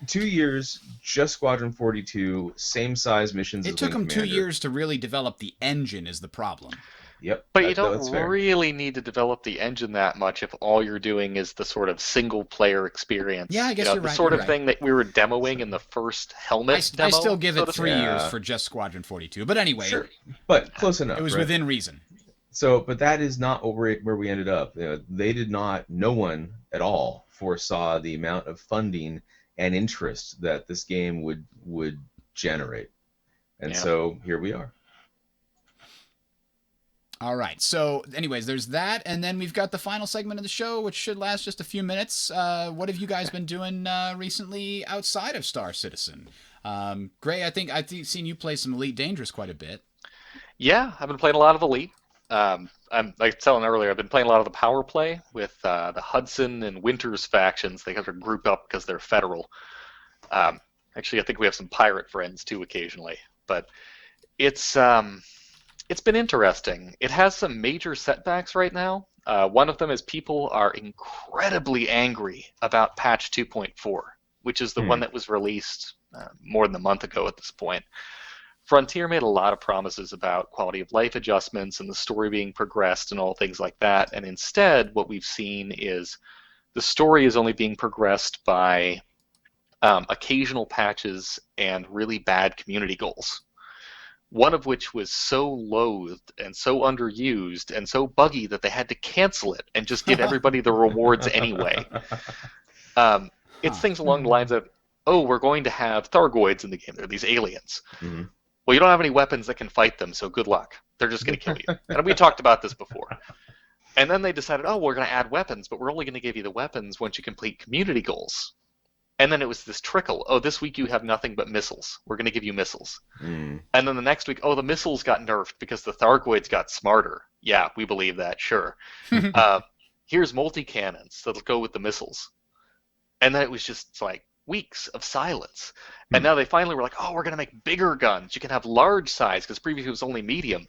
2 years, just Squadron 42, same size missions. It took them 2 years to really develop the engine. Is the problem? Yep. But you don't really need to develop the engine that much if all you're doing is the sort of single-player experience. Yeah, I guess you're right. The sort of thing that we were demoing in the first helmet demo. I still give it 3 years for just Squadron 42. But anyway. Sure. But close enough. It was within reason. So, but that is not where we ended up. They did not, no one at all foresaw the amount of funding and interest that this game would generate. And so here we are. All right. So, anyways, there's that, and then we've got the final segment of the show, which should last just a few minutes. What have you guys been doing recently outside of Star Citizen? Gray, I've seen you play some Elite Dangerous quite a bit. Yeah, I've been playing a lot of Elite. I'm like I was telling earlier, I've been playing a lot of the power play with the Hudson and Winters factions. They kind of group up because they're federal. Actually, I think we have some pirate friends too occasionally, but it's been interesting. It has some major setbacks right now. One of them is people are incredibly angry about patch 2.4, which is the one that was released more than a month ago at this point. Frontier made a lot of promises about quality of life adjustments and the story being progressed and all things like that. And instead, what we've seen is the story is only being progressed by occasional patches and really bad community goals. One of which was so loathed and so underused and so buggy that they had to cancel it and just give everybody the rewards anyway. It's things along the lines of, we're going to have Thargoids in the game. They're these aliens. Mm-hmm. Well, you don't have any weapons that can fight them, so good luck. They're just going to kill you. And we talked about this before. And then they decided, we're going to add weapons, but we're only going to give you the weapons once you complete community goals. And then it was this trickle. This week you have nothing but missiles. We're going to give you missiles. And then the next week, the missiles got nerfed because the Thargoids got smarter. Yeah, we believe that, sure. Here's multi-cannons that'll go with the missiles. And then it was just like weeks of silence. And now they finally were like, we're going to make bigger guns. You can have large size because previously it was only medium.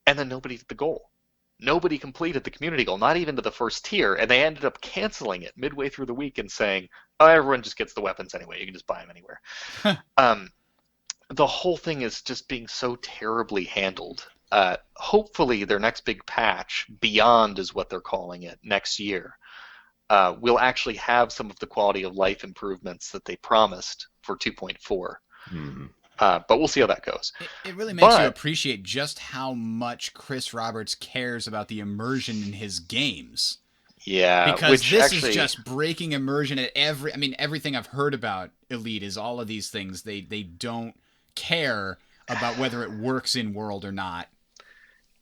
And then nobody did the goal. Nobody completed the community goal, not even to the first tier, and they ended up canceling it midway through the week and saying, everyone just gets the weapons anyway. You can just buy them anywhere. The whole thing is just being so terribly handled. Hopefully their next big patch, Beyond is what they're calling it, next year, will actually have some of the quality of life improvements that they promised for 2.4. But we'll see how that goes. It really makes you appreciate just how much Chris Roberts cares about the immersion in his games. Yeah, because this is just breaking immersion at everything I've heard about Elite is all of these things. They don't care about whether it works in world or not.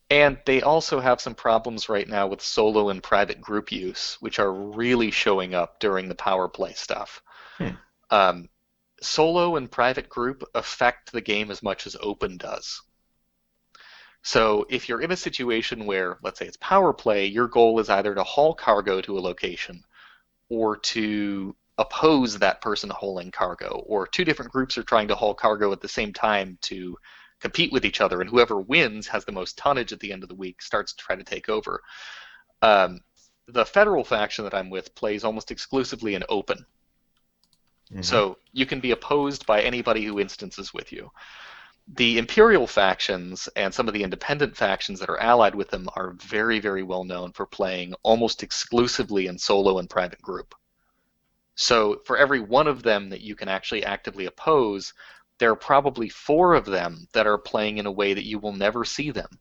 And they also have some problems right now with solo and private group use, which are really showing up during the power play stuff. solo and private group affect the game as much as open does. So if you're in a situation where, let's say it's power play, your goal is either to haul cargo to a location or to oppose that person hauling cargo, or two different groups are trying to haul cargo at the same time to compete with each other, and whoever wins has the most tonnage at the end of the week starts to try to take over. Um, the federal faction that I'm with plays almost exclusively in open. Mm-hmm. So you can be opposed by anybody who instances with you. The Imperial factions and some of the independent factions that are allied with them are very, very well known for playing almost exclusively in solo and private group. So for every one of them that you can actually actively oppose, there are probably 4 of them that are playing in a way that you will never see them,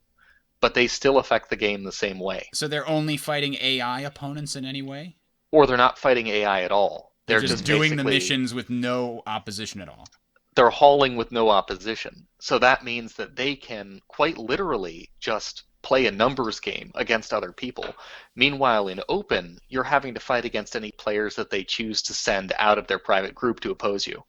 but they still affect the game the same way. So they're only fighting AI opponents in any way? Or they're not fighting AI at all. They're just doing the missions with no opposition at all. They're hauling with no opposition. So that means that they can quite literally just play a numbers game against other people. Meanwhile, in open, you're having to fight against any players that they choose to send out of their private group to oppose you.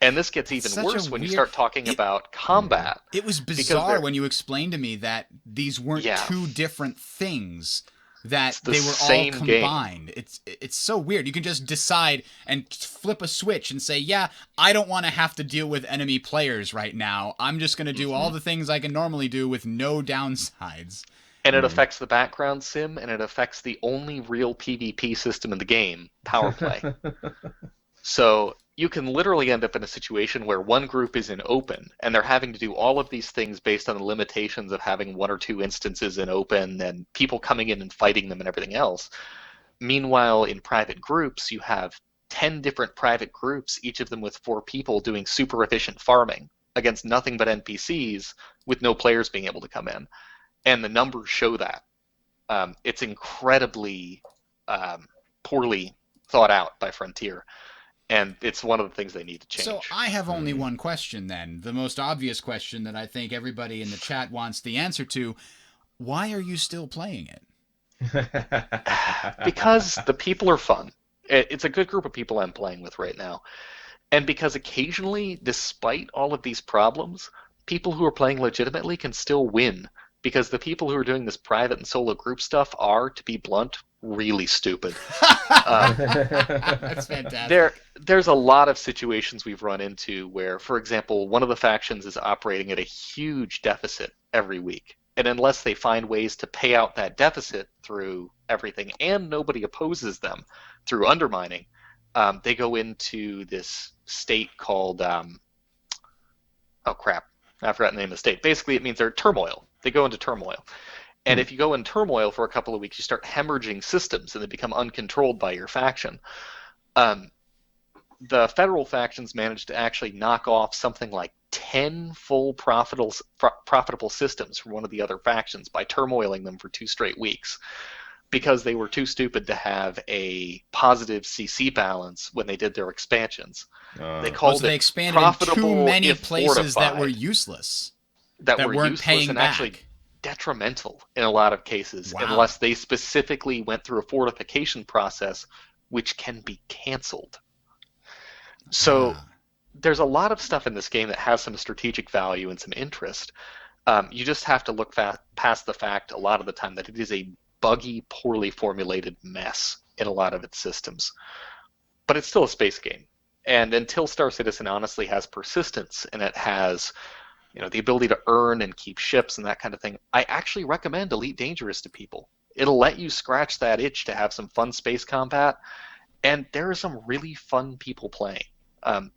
And this gets even worse when you start talking about combat. It was bizarre when you explained to me that these weren't two different things, that they were all combined. Game. It's so weird. You can just decide and flip a switch and say, yeah, I don't want to have to deal with enemy players right now. I'm just going to do all the things I can normally do with no downsides. And it affects the background sim, and it affects the only real PvP system in the game, power play. So you can literally end up in a situation where one group is in open, and they're having to do all of these things based on the limitations of having 1 or 2 instances in open and people coming in and fighting them and everything else. Meanwhile, in private groups, you have 10 different private groups, each of them with 4 people doing super efficient farming against nothing but NPCs with no players being able to come in. And the numbers show that. It's incredibly poorly thought out by Frontier. And it's one of the things they need to change. So I have only one question then. The most obvious question that I think everybody in the chat wants the answer to. Why are you still playing it? Because the people are fun. It's a good group of people I'm playing with right now. And because occasionally, despite all of these problems, people who are playing legitimately can still win. Because the people who are doing this private and solo group stuff are, to be blunt, really stupid. That's fantastic. There's a lot of situations we've run into where, for example, one of the factions is operating at a huge deficit every week. And unless they find ways to pay out that deficit through everything, and nobody opposes them through undermining, they go into this state called, oh crap, I forgot the name of the state. Basically, it means they're turmoil. They go into turmoil. And if you go in turmoil for a couple of weeks, you start hemorrhaging systems and they become uncontrolled by your faction. The federal factions managed to actually knock off something like 10 full profitable systems from one of the other factions by turmoiling them for 2 straight weeks because they were too stupid to have a positive CC balance when they did their expansions. They called it they expanded in too many places that were useless. That were weren't useless paying and back. Actually detrimental in a lot of cases, unless they specifically went through a fortification process, which can be canceled. So there's a lot of stuff in this game that has some strategic value and some interest. You just have to look past the fact a lot of the time that it is a buggy, poorly formulated mess in a lot of its systems. But it's still a space game. And until Star Citizen honestly has persistence and it has the ability to earn and keep ships and that kind of thing, I actually recommend Elite Dangerous to people. It'll let you scratch that itch to have some fun space combat, and there are some really fun people playing.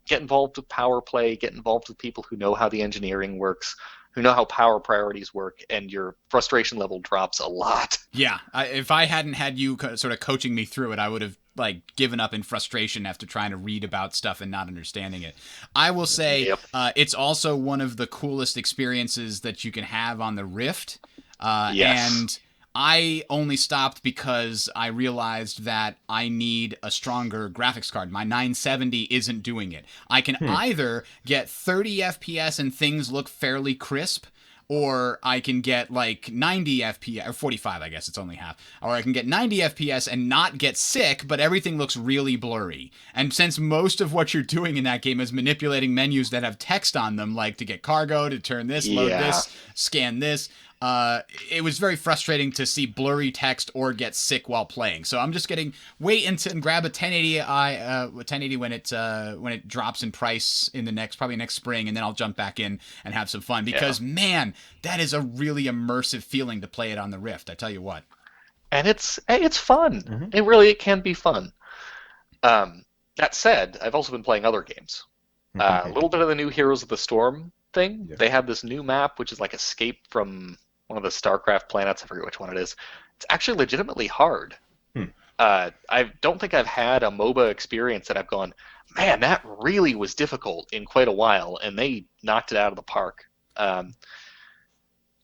Get involved with power play, get involved with people who know how the engineering works, who know how power priorities work, and your frustration level drops a lot. Yeah, if I hadn't had you sort of coaching me through it, I would have given up in frustration after trying to read about stuff and not understanding it. I will say it's also one of the coolest experiences that you can have on the Rift. And I only stopped because I realized that I need a stronger graphics card. My 970 isn't doing it. I can either get 30 FPS and things look fairly crisp, or I can get like 90 FPS, or 45, I guess it's only half, or I can get 90 FPS and not get sick, but everything looks really blurry. And since most of what you're doing in that game is manipulating menus that have text on them, like to get cargo, to turn this, load this, scan this, it was very frustrating to see blurry text or get sick while playing. So I'm just wait and grab a 1080 when it drops in price in probably next spring, and then I'll jump back in and have some fun, because man, that is a really immersive feeling to play it on the Rift. I tell you what. And it's fun. Mm-hmm. It can be fun. That said, I've also been playing other games. A little bit of the new Heroes of the Storm thing. Yeah. They have this new map, which is like Escape from one of the StarCraft planets. I forget which one it is. It's actually legitimately hard. I don't think I've had a MOBA experience that I've gone, man, that really was difficult in quite a while, and they knocked it out of the park.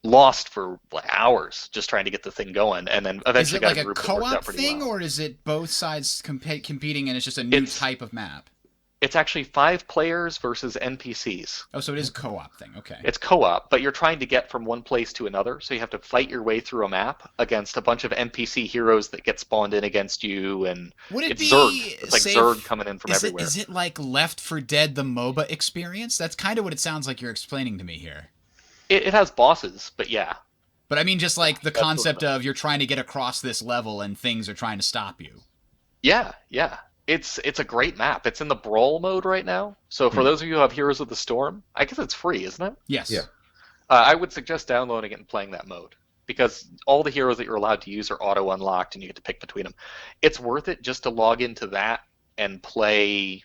Lost for like hours just trying to get the thing going, and then eventually got a group that worked out pretty well. Is it like a co-op thing, or is it both sides competing, and it's just a new type of map? It's actually 5 players versus NPCs. Oh, so it is a co-op thing. Okay. It's co-op, but you're trying to get from one place to another, so you have to fight your way through a map against a bunch of NPC heroes that get spawned in against you, and it's Zerg. It's like Zerg coming in from everywhere. Is it like Left 4 Dead, the MOBA experience? That's kind of what it sounds like you're explaining to me here. It has bosses, but yeah. But I mean, just like the concept of you're trying to get across this level and things are trying to stop you. Yeah. It's a great map. It's in the Brawl mode right now. So for those of you who have Heroes of the Storm, I guess it's free, isn't it? Yes. Yeah. I would suggest downloading it and playing that mode, because all the heroes that you're allowed to use are auto-unlocked and you get to pick between them. It's worth it just to log into that and play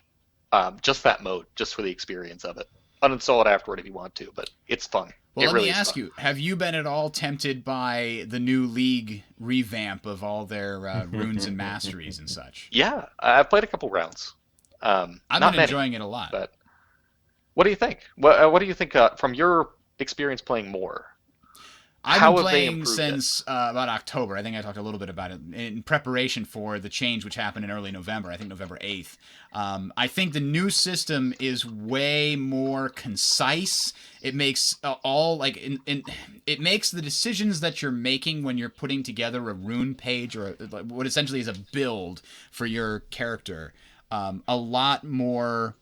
just that mode, just for the experience of it. Uninstall it afterward if you want to, but it's fun. Well, let me ask you, have you been at all tempted by the new League revamp of all their runes and masteries and such? Yeah, I've played a couple rounds. I've been enjoying it a lot. But what do you think? What do you think from your experience playing more? I've been playing since about October. I think I talked a little bit about it in preparation for the change which happened in early November. I think November 8th. I think the new system is way more concise. It makes it makes the decisions that you're making when you're putting together a rune page or what essentially is a build for your character a lot more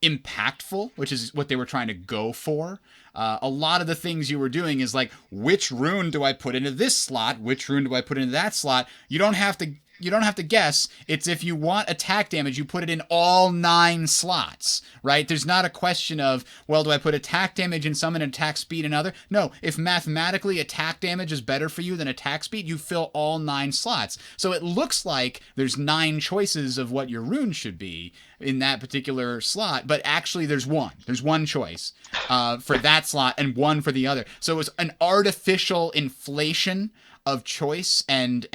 impactful, which is what they were trying to go for. A lot of the things you were doing is like, which rune do I put into this slot? Which rune do I put into that slot? You don't have to guess. It's if you want attack damage, you put it in all 9 slots, right? There's not a question of, well, do I put attack damage in some and attack speed in other? No, if mathematically attack damage is better for you than attack speed, you fill all 9 slots. So it looks like there's 9 choices of what your rune should be in that particular slot, but actually there's one. There's one choice for that slot and one for the other. So it's an artificial inflation of choice and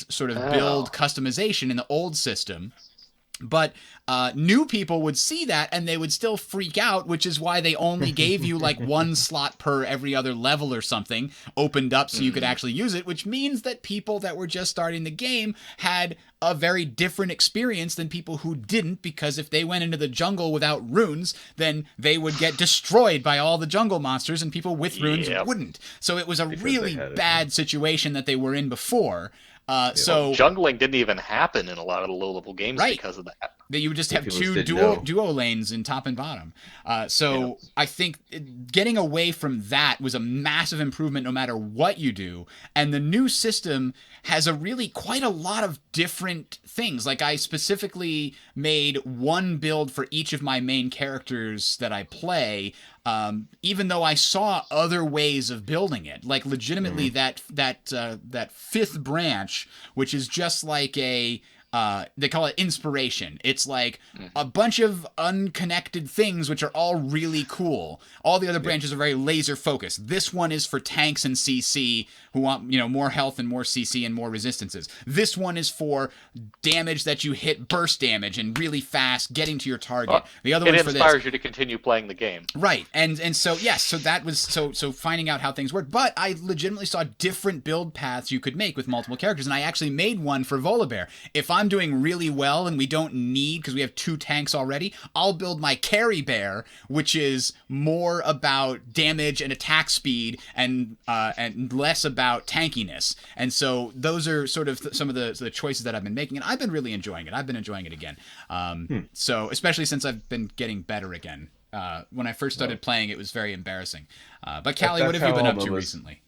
sort of build customization in the old system. But new people would see that and they would still freak out, which is why they only gave you like 1 slot per every other level or something opened up so you could actually use it, which means that people that were just starting the game had a very different experience than people who didn't, because if they went into the jungle without runes, then they would get destroyed by all the jungle monsters, and people with runes wouldn't. So it was a really bad situation that they were in before. So jungling didn't even happen in a lot of the low-level games because of that. That you would just have 2 duo lanes in top and bottom. I think getting away from that was a massive improvement no matter what you do. And the new system has quite a lot of different things. Like I specifically made one build for each of my main characters that I play, even though I saw other ways of building it. Like legitimately that 5th branch, which is just like they call it inspiration. It's like a bunch of unconnected things which are all really cool. All the other branches are very laser focused. This one is for tanks and CC who want, more health and more CC and more resistances. This one is for damage that you hit, burst damage and really fast getting to your target. The other one's for this. It inspires you to continue playing the game. Right. And so yes, so that was so finding out how things work. But I legitimately saw different build paths you could make with multiple characters, and I actually made one for Volibear. If I'm doing really well and we don't need, because we have 2 tanks already, I'll build my carry bear, which is more about damage and attack speed and less about tankiness. And so those are sort of some of the choices that I've been making, and I've been really enjoying it. I've been enjoying it again. So especially since I've been getting better again. When I first started playing, it was very embarrassing. But Callie, what have you been up to recently?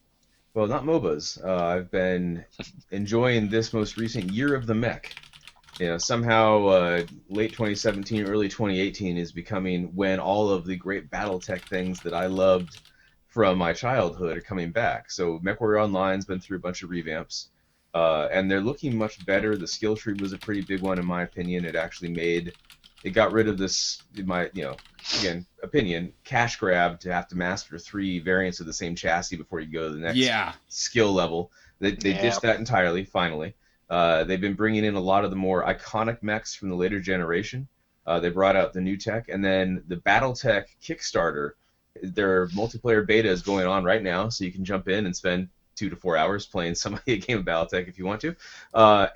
Well, not MOBAs. I've been enjoying this most recent Year of the Mech. Somehow late 2017, early 2018 is becoming when all of the great BattleTech things that I loved from my childhood are coming back. So MechWarrior Online's been through a bunch of revamps, and they're looking much better. The skill tree was a pretty big one, in my opinion. It got rid of this, in my, again, opinion, cash grab to have to master 3 variants of the same chassis before you go to the next skill level. They ditched that entirely, finally. They've been bringing in a lot of the more iconic mechs from the later generation. They brought out the new tech, and then the BattleTech Kickstarter, their multiplayer beta is going on right now, so you can jump in and spend 2 to 4 hours playing a game of BattleTech if you want to.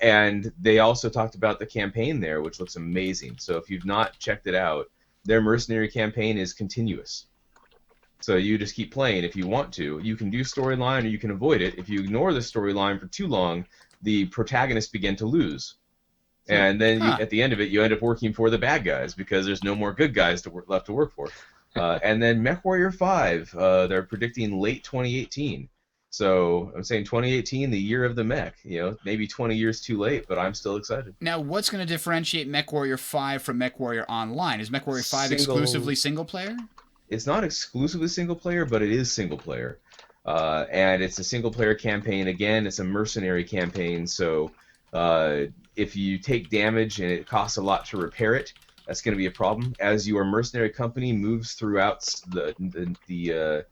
And they also talked about the campaign there, which looks amazing. So if you've not checked it out, their mercenary campaign is continuous. So you just keep playing if you want to. You can do storyline or you can avoid it. If you ignore the storyline for too long, the protagonists begin to lose. And then at the end of it, you end up working for the bad guys because there's no more good guys left to work for. And then MechWarrior 5, they're predicting late 2018. So I'm saying 2018, the Year of the Mech. Maybe 20 years too late, but I'm still excited. Now, what's going to differentiate MechWarrior 5 from MechWarrior Online? Is MechWarrior 5 exclusively single player? It's not exclusively single player, but it is single player. And it's a single player campaign. Again, it's a mercenary campaign, so if you take damage and it costs a lot to repair it, that's going to be a problem. As your mercenary company moves throughout the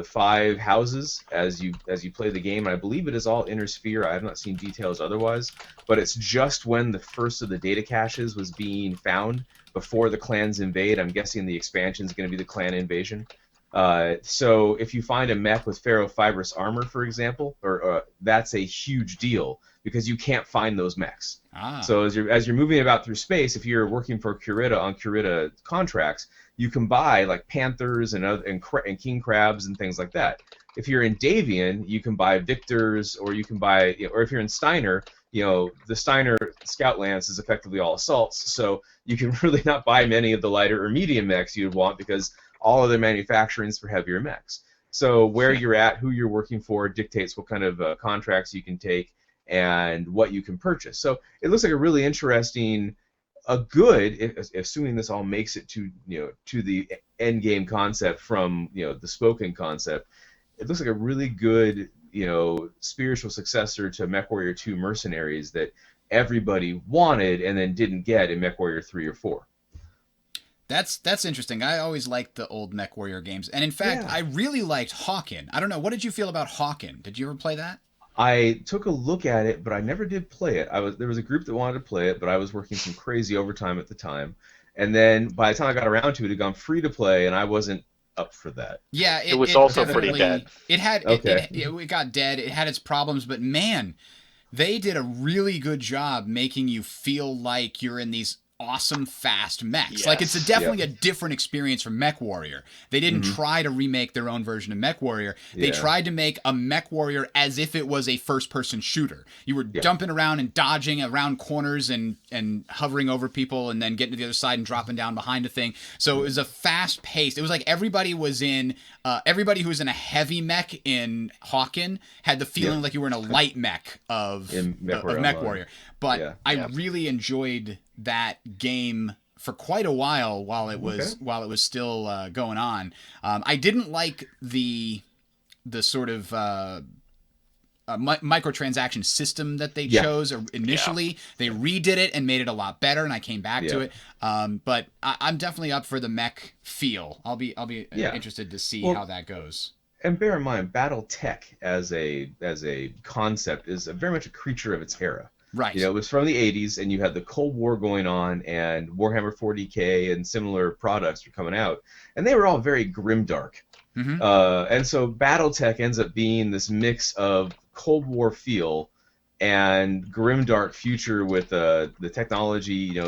5 houses as you play the game, and I believe it is all inner sphere. I have not seen details otherwise, but it's just when the first of the data caches was being found before the clans invade. I'm guessing the expansion is going to be the clan invasion. So if you find a mech with ferrofibrous armor, for example, that's a huge deal because you can't find those mechs. So as you're moving about through space, if you're working for Curita on Curita contracts, you can buy like Panthers and King Crabs and things like that. If you're in Davian, you can buy Victors, or you can buy, or if you're in Steiner, the Steiner Scout Lance is effectively all assaults, so you can really not buy many of the lighter or medium mechs you'd want because all of their manufacturing is for heavier mechs. So where you're at, who you're working for, dictates what kind of contracts you can take and what you can purchase. So it looks like a really interesting, assuming this all makes it to the end game concept from the spoken concept, it looks like a really good spiritual successor to MechWarrior 2 Mercenaries that everybody wanted and then didn't get in MechWarrior 3 or 4. That's interesting. I always liked the old MechWarrior games, and in fact, I really liked Hawken. I don't know, what did you feel about Hawken? Did you ever play that? I took a look at it, but I never did play it. There was a group that wanted to play it, but I was working some crazy overtime at the time. And then by the time I got around to it, it had gone free to play, and I wasn't up for that. Yeah, it was also pretty dead. It got dead. It had its problems, but man, they did a really good job making you feel like you're in these awesome fast mechs. Yes. Like it's definitely a different experience from MechWarrior. They didn't try to remake their own version of MechWarrior. They tried to make a MechWarrior as if it was a first-person shooter. You were jumping around and dodging around corners and hovering over people and then getting to the other side and dropping down behind a thing. So it was a fast-paced. It was like everybody who was in a heavy mech in Hawken had the feeling like you were in a light mech of MechWarrior. But I really enjoyed that game for quite a while it was still going on. I didn't like the sort of microtransaction system that they chose initially. They redid it and made it a lot better, and I came back to it. But I'm definitely up for the mech feel. I'll be interested to see how that goes. And bear in mind, BattleTech as a concept is very much a creature of its era. Right. It was from the 80s, and you had the Cold War going on, and Warhammer 40K and similar products were coming out, and they were all very grimdark. And so BattleTech ends up being this mix of Cold War feel and grimdark future with the technology,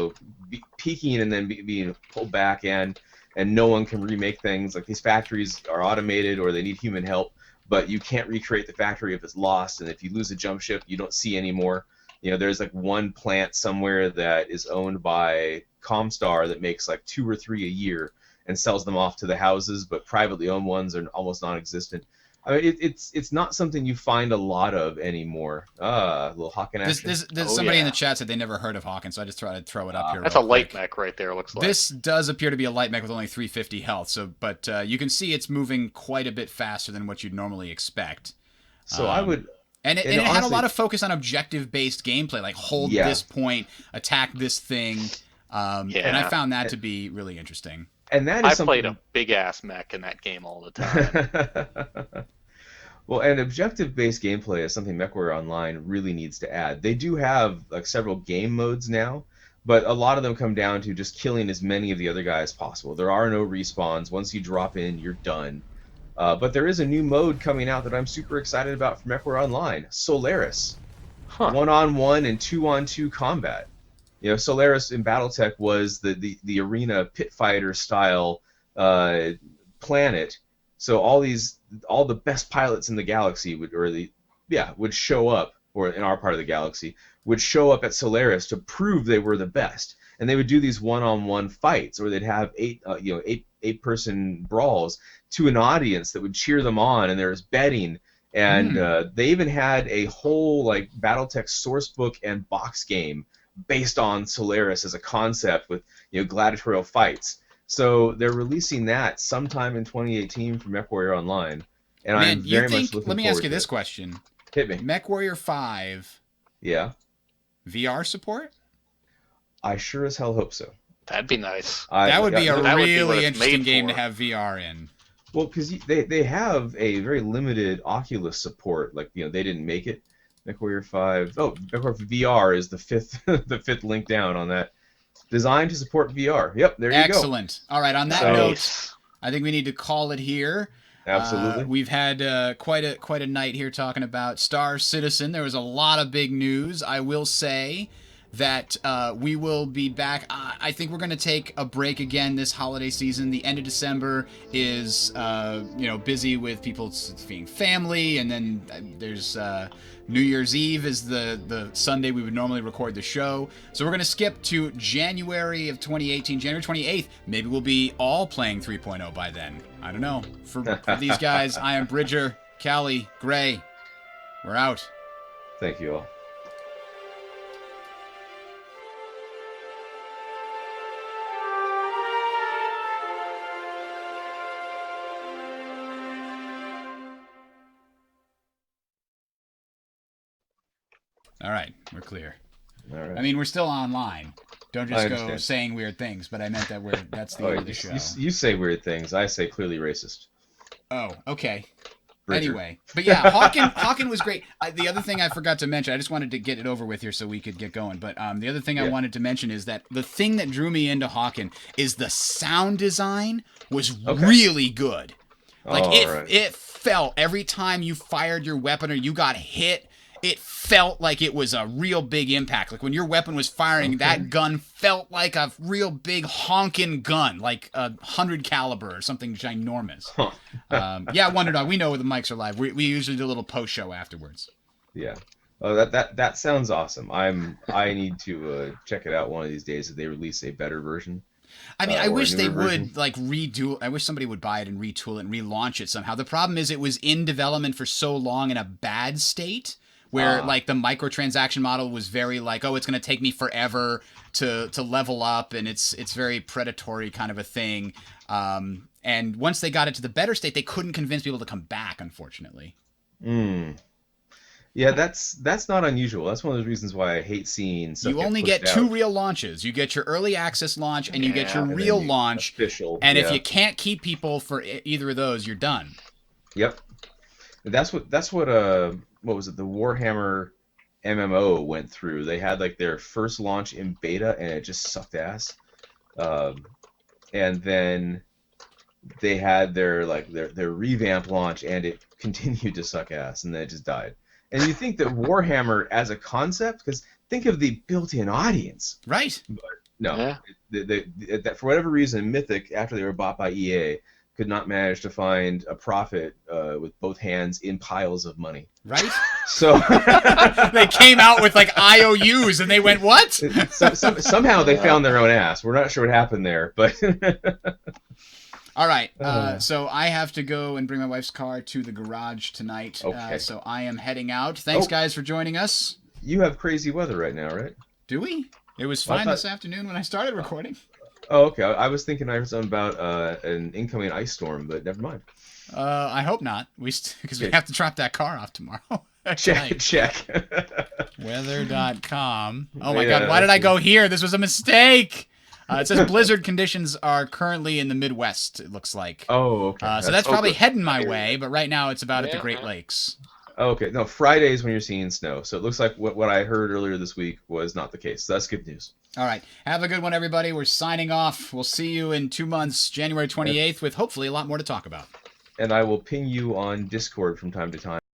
peaking and then being pulled back, and no one can remake things. Like these factories are automated or they need human help, but you can't recreate the factory if it's lost, and if you lose a jump ship, you don't see anymore. There's like one plant somewhere that is owned by Comstar that makes like 2 or 3 a year and sells them off to the houses, but privately owned ones are almost non-existent. I mean, it's not something you find a lot of anymore. A little Hawken action. There's somebody in the chat said they never heard of Hawken, so I just thought I'd throw it up here. That's a real light quick. mech right there, looks like. This does appear to be a light mech with only 350 health, but you can see it's moving quite a bit faster than what you'd normally expect. So I would... And it honestly, had a lot of focus on objective-based gameplay, like hold this point, attack this thing, and I found that to be really interesting. And that is I played a big-ass mech in that game all the time. Well, and objective-based gameplay is something MechWarrior Online really needs to add. They do have like several game modes now, but a lot of them come down to just killing as many of the other guys as possible. There are no respawns. Once you drop in, you're done. But there is a new mode coming out that I'm super excited about for MechWarrior Online, Solaris. 1-on-1 and 2-on-2 combat. Solaris in BattleTech was the arena pit fighter style planet. So all the best pilots in the galaxy would show up, or in our part of the galaxy, would show up at Solaris to prove they were the best. And they would do these one-on-one fights, or they'd have eight-person brawls to an audience that would cheer them on, and there was betting. And they even had a whole like BattleTech source book and box game based on Solaris as a concept with gladiatorial fights. So they're releasing that sometime in 2018 for MechWarrior Online, and I'm very much looking forward to it. Let me ask you this question: Hit me. MechWarrior 5. Yeah. VR support? I sure as hell hope so. That'd be nice. That would be a really interesting game to have VR in. Well, because they have a very limited Oculus support. Like they didn't make it. MechWarrior 5. Oh, MechWarrior VR is the fifth link down on that. Designed to support VR. Yep, there you go. Excellent. All right, on that note, I think we need to call it here. Absolutely. We've had quite a night here talking about Star Citizen. There was a lot of big news. I will say that we will be back. I think we're going to take a break again this holiday season. The end of December is busy with people being family, and then there's New Year's Eve is the Sunday we would normally record the show. So we're going to skip to January of 2018, January 28th. Maybe we'll be all playing 3.0 by then. I don't know. For these guys, I am Bridger, Callie, Gray. We're out. Thank you all. All right, we're clear. All right. I mean, we're still online. Don't just go saying weird things, but I meant that that's the end of the show. You say weird things. I say clearly racist. Oh, okay. Bridger. Anyway, but yeah, Hawken was great. The other thing I forgot to mention, I just wanted to get it over with here so we could get going, but the other thing I wanted to mention is that the thing that drew me into Hawken is the sound design was really good. Like, it felt every time you fired your weapon or you got hit, it felt like it was a real big impact. Like when your weapon was firing, that gun felt like a real big honking gun, like a 100 caliber or something ginormous. Wonder Dog, we know the mics are live. We usually do a little post show afterwards. Yeah. Oh, that sounds awesome. I need to check it out one of these days if they release a better version. I mean, I wish they would like redo. I wish somebody would buy it and retool it and relaunch it somehow. The problem is it was in development for so long in a bad state, where like the microtransaction model was very like, oh, it's going to take me forever to level up, and it's very predatory kind of a thing. And once they got it to the better state, they couldn't convince people to come back, unfortunately. Yeah, that's not unusual. That's one of the reasons why I hate seeing stuff. You only get two real launches. You get your early access launch, and you get your real launch. Official. And if you can't keep people for either of those, you're done. Yep. That's what what was it? The Warhammer MMO went through. They had like their first launch in beta, and it just sucked ass. And then they had their revamp launch, and it continued to suck ass, and then it just died. And you think that Warhammer as a concept, because think of the built-in audience. Right. No, Yeah. that for whatever reason, Mythic, after they were bought by EA, could not manage to find a profit with both hands in piles of money. Right. So They came out with like IOUs, and they went, "What?" somehow they found their own ass. We're not sure what happened there, but All right. So I have to go and bring my wife's car to the garage tonight. Okay. So I am heading out. Thanks, guys, for joining us. you have crazy weather right now, right? Do we? It was Well, I fine thought- this afternoon when I started recording. Oh, okay. I was thinking I heard something about an incoming ice storm, but never mind. I hope not. Because we Okay. have to drop that car off tomorrow. Check. Weather.com. Oh my Yeah, God! Why did I go here? This was a mistake. It says blizzard conditions are currently in the Midwest. It looks like. Oh, okay. So that's probably good. heading my way, but right now it's about at the Yeah. Great Lakes. Okay. No, Fridays when you're seeing snow. So it looks like what I heard earlier this week was not the case. So that's good news. All right. Have a good one, everybody. We're signing off. We'll see you in 2 months, January 28th, with hopefully a lot more to talk about. And I will ping you on Discord from time to time.